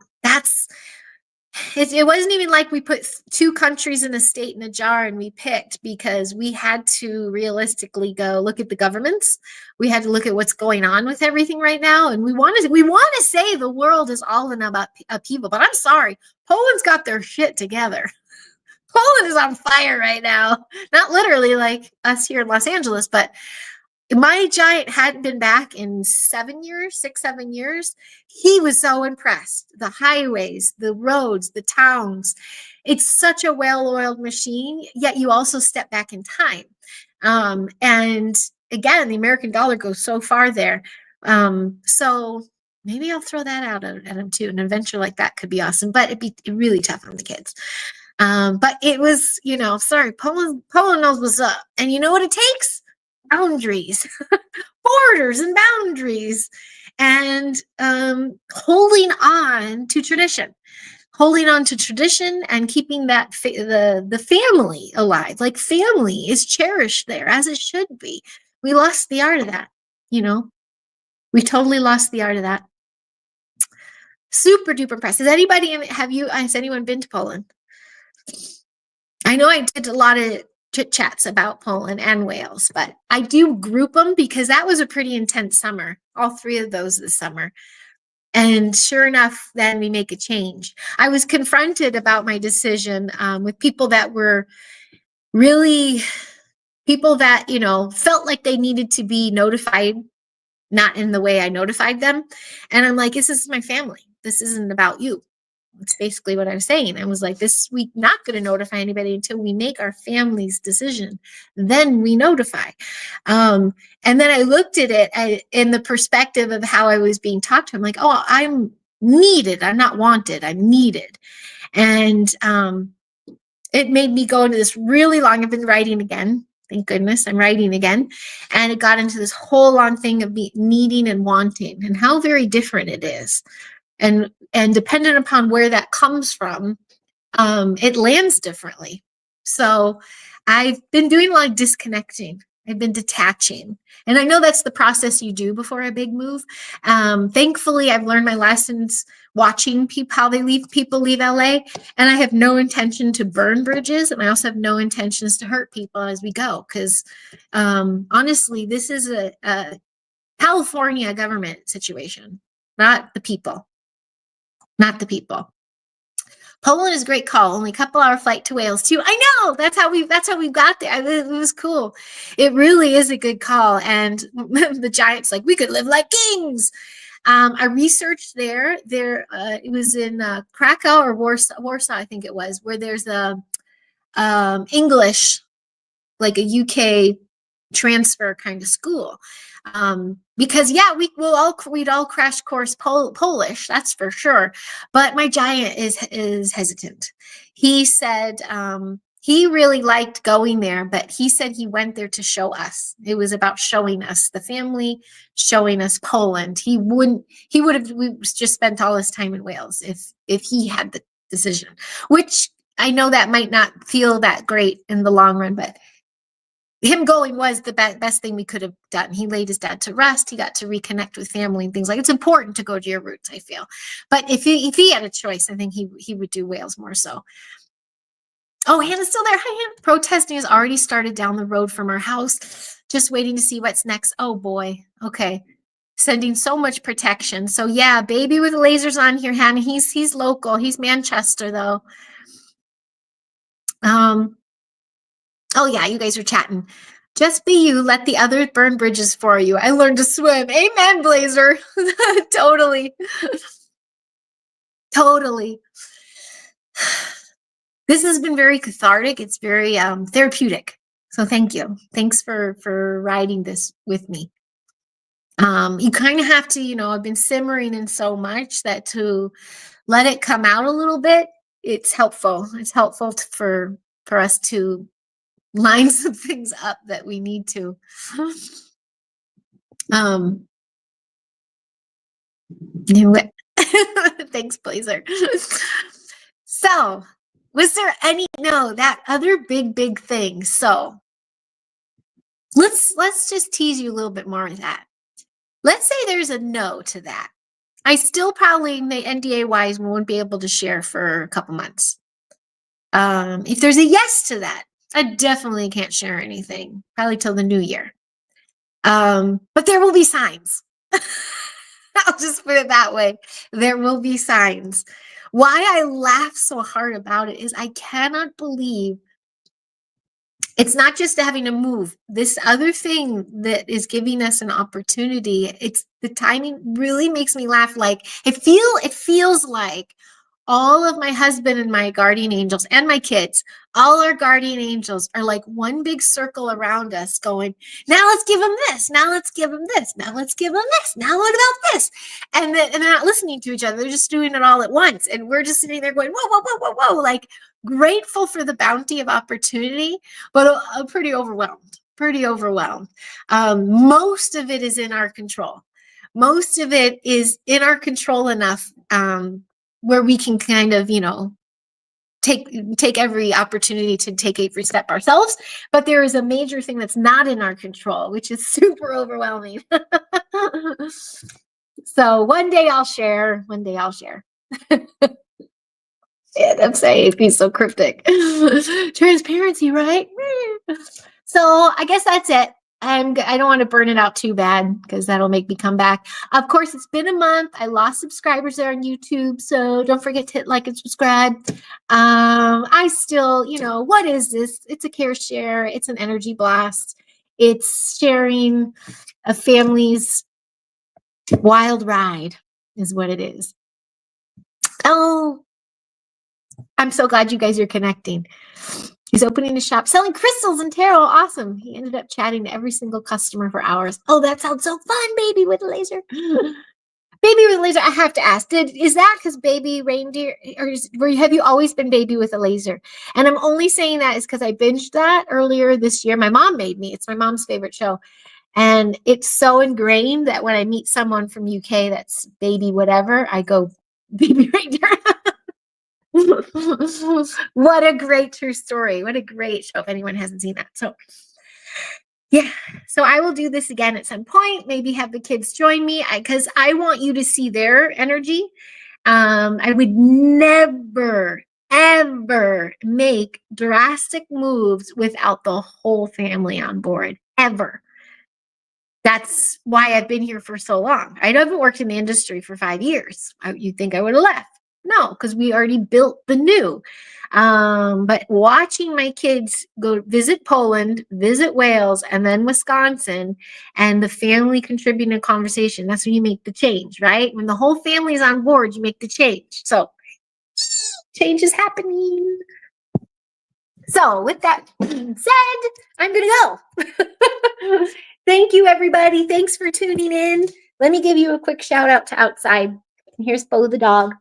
it wasn't even like we put 2 countries in a state in a jar and we picked, because we had to realistically go look at the governments. We had to look at what's going on with everything right now. And we want to say the world is all in about upheaval, but I'm sorry, Poland's got their shit together. Poland is on fire right now. Not literally like us here in Los Angeles, but my giant hadn't been back in 7 years, 7 years. He was so impressed. The highways, the roads, the towns. It's such a well-oiled machine, yet you also step back in time. And again, the American dollar goes so far there. So maybe I'll throw that out at him too. An adventure like that could be awesome, but it'd be really tough on the kids. But it was, sorry, Poland knows what's up. And you know what it takes? Boundaries, borders and boundaries, and holding on to tradition and keeping that the family alive. Like family is cherished there as it should be. We lost the art of that, we totally lost the art of that. Super duper impressed. Has anyone been to Poland? I know I did a lot of chit chats about Poland and Wales, but I do group them because that was a pretty intense summer, all 3 of those this summer. And sure enough, then we make a change. I was confronted about my decision with people that were really people that, you know, felt like they needed to be notified, not in the way I notified them. And I'm like, this is my family. This isn't about you. It's basically what I was saying. I was like, this week, not going to notify anybody until we make our family's decision. Then we notify. And then I looked at it in the perspective of how I was being talked to. I'm like, oh, I'm needed. I'm not wanted. I'm needed. And it made me go into this really long, I've been writing again. Thank goodness I'm writing again. And it got into this whole long thing of me needing and wanting and how very different it is. And dependent upon where that comes from, it lands differently. So I've been doing a lot of disconnecting. I've been detaching. And I know that's the process you do before a big move. Thankfully, I've learned my lessons watching how people leave LA. And I have no intention to burn bridges. And I also have no intentions to hurt people as we go. Because honestly, this is a California government situation, not the people. Not the people. Poland is a great call. Only a couple-hour flight to Wales too. I know. That's how we got there. It was cool. It really is a good call. And the Giants like we could live like kings. I researched there. It was in Krakow or Warsaw, I think it was, where there's a English, like a UK transfer kind of school. Because yeah, we'd all crash course Polish, that's for sure. But my giant is hesitant. He said he really liked going there, but he said he went there to show us. It was about showing us the family, showing us Poland. We just spent all his time in Wales if he had the decision, which I know that might not feel that great in the long run, but him going was the best thing we could have done. He laid his dad to rest. He got to reconnect with family and things like. It's important to go to your roots, I feel. But if he had a choice, I think he would do Wales more so. Oh, Hannah's still there. Hi, Hannah. Protesting has already started down the road from our house. Just waiting to see what's next. Oh boy. Okay. Sending so much protection. So yeah, baby with lasers on here, Hannah. He's local. He's Manchester though. Oh yeah, you guys are chatting. Just be you, let the others burn bridges for you. I learned to swim. Amen, Blazer. Totally. Totally. This has been very cathartic. It's very therapeutic. So thank you. Thanks for riding this with me. You kind of have to, I've been simmering in so much that to let it come out a little bit, it's helpful. It's helpful for us to line some things up that we need to. Thanks, Blazer. So, was there that other big thing? So, let's just tease you a little bit more with that. Let's say there's a no to that. I still probably, NDA wise, won't be able to share for a couple months. If there's a yes to that, I definitely can't share anything, probably till the new year. But there will be signs. I'll just put it that way. There will be signs. Why I laugh so hard about it is I cannot believe it's not just having to move. This other thing that is giving us an opportunity, it's the timing really makes me laugh. Like it feels like all of my husband and my guardian angels and my kids, all our guardian angels are like one big circle around us going, now let's give them this. Now let's give them this. Now let's give them this. Now what about this? And they're not listening to each other. They're just doing it all at once. And we're just sitting there going, whoa, whoa, whoa, whoa, whoa. Like grateful for the bounty of opportunity, but pretty overwhelmed. Most of it is in our control. Most of it is in our control enough where we can kind of, take every opportunity to take every step ourselves. But there is a major thing that's not in our control, which is super overwhelming. So one day I'll share. Yeah, I'm saying it'd be so cryptic. Transparency, right? So I guess that's it. I don't want to burn it out too bad because that'll make me come back. Of course, it's been a month. I lost subscribers there on YouTube, so don't forget to hit like and subscribe. I still, what is this? It's a care share. It's an energy blast. It's sharing a family's wild ride is what it is. Oh, I'm so glad you guys are connecting. He's opening a shop selling crystals and tarot. Awesome. He ended up chatting to every single customer for hours. Oh, that sounds so fun, baby with a laser. Baby with a laser. I have to ask, is that because baby reindeer, or have you always been baby with a laser? And I'm only saying that is because I binged that earlier this year. My mom made me. It's my mom's favorite show. And it's so ingrained that when I meet someone from UK that's baby whatever, I go, baby reindeer. What a great true story. What a great show if anyone hasn't seen that. So yeah, so I will do this again at some point, maybe have the kids join me because I want you to see their energy. I would never, ever make drastic moves without the whole family on board, ever. That's why I've been here for so long. I haven't worked in the industry for 5 years. You'd think I would have left. No, because we already built the new. But watching my kids go visit Poland, visit Wales, and then Wisconsin, and the family contributing to conversation, that's when you make the change, right? When the whole family is on board, you make the change. So change is happening. So with that being said, I'm going to go. Thank you, everybody. Thanks for tuning in. Let me give you a quick shout out to outside. Here's Bo the dog.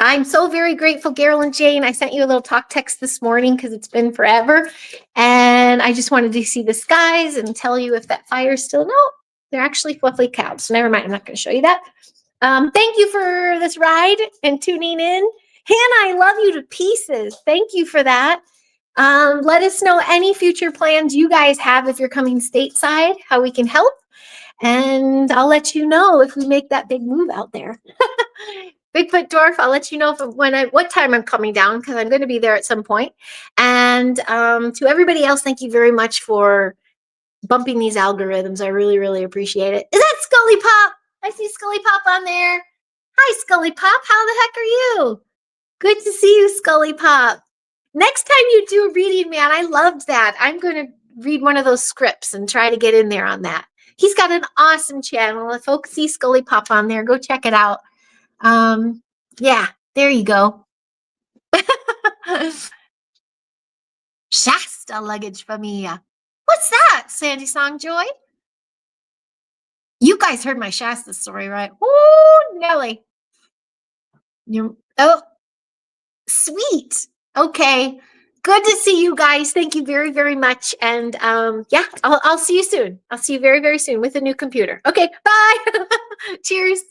I'm so very grateful, Carol and Jane. I sent you a little talk text this morning because it's been forever. And I just wanted to see the skies and tell you if that fire's still, no, they're actually fluffy clouds. So never mind, I'm not going to show you that. Thank you for this ride and tuning in. Hannah, I love you to pieces. Thank you for that. Let us know any future plans you guys have if you're coming stateside, how we can help. And I'll let you know if we make that big move out there. Bigfoot Dwarf, I'll let you know what time I'm coming down because I'm going to be there at some point. And to everybody else, thank you very much for bumping these algorithms. I really, really appreciate it. Is that Scully Pop? I see Scully Pop on there. Hi, Scully Pop. How the heck are you? Good to see you, Scully Pop. Next time you do a reading, man, I loved that. I'm going to read one of those scripts and try to get in there on that. He's got an awesome channel. If folks see Scully Pop on there, go check it out. Yeah, there you go. Shasta luggage for me. What's that, Sandy Songjoy? You guys heard my Shasta story, right? Ooh, Nelly. Oh, sweet. Okay. Good to see you guys. Thank you very, very much. And yeah, I'll see you soon. I'll see you very, very soon with a new computer. Okay, bye. Cheers.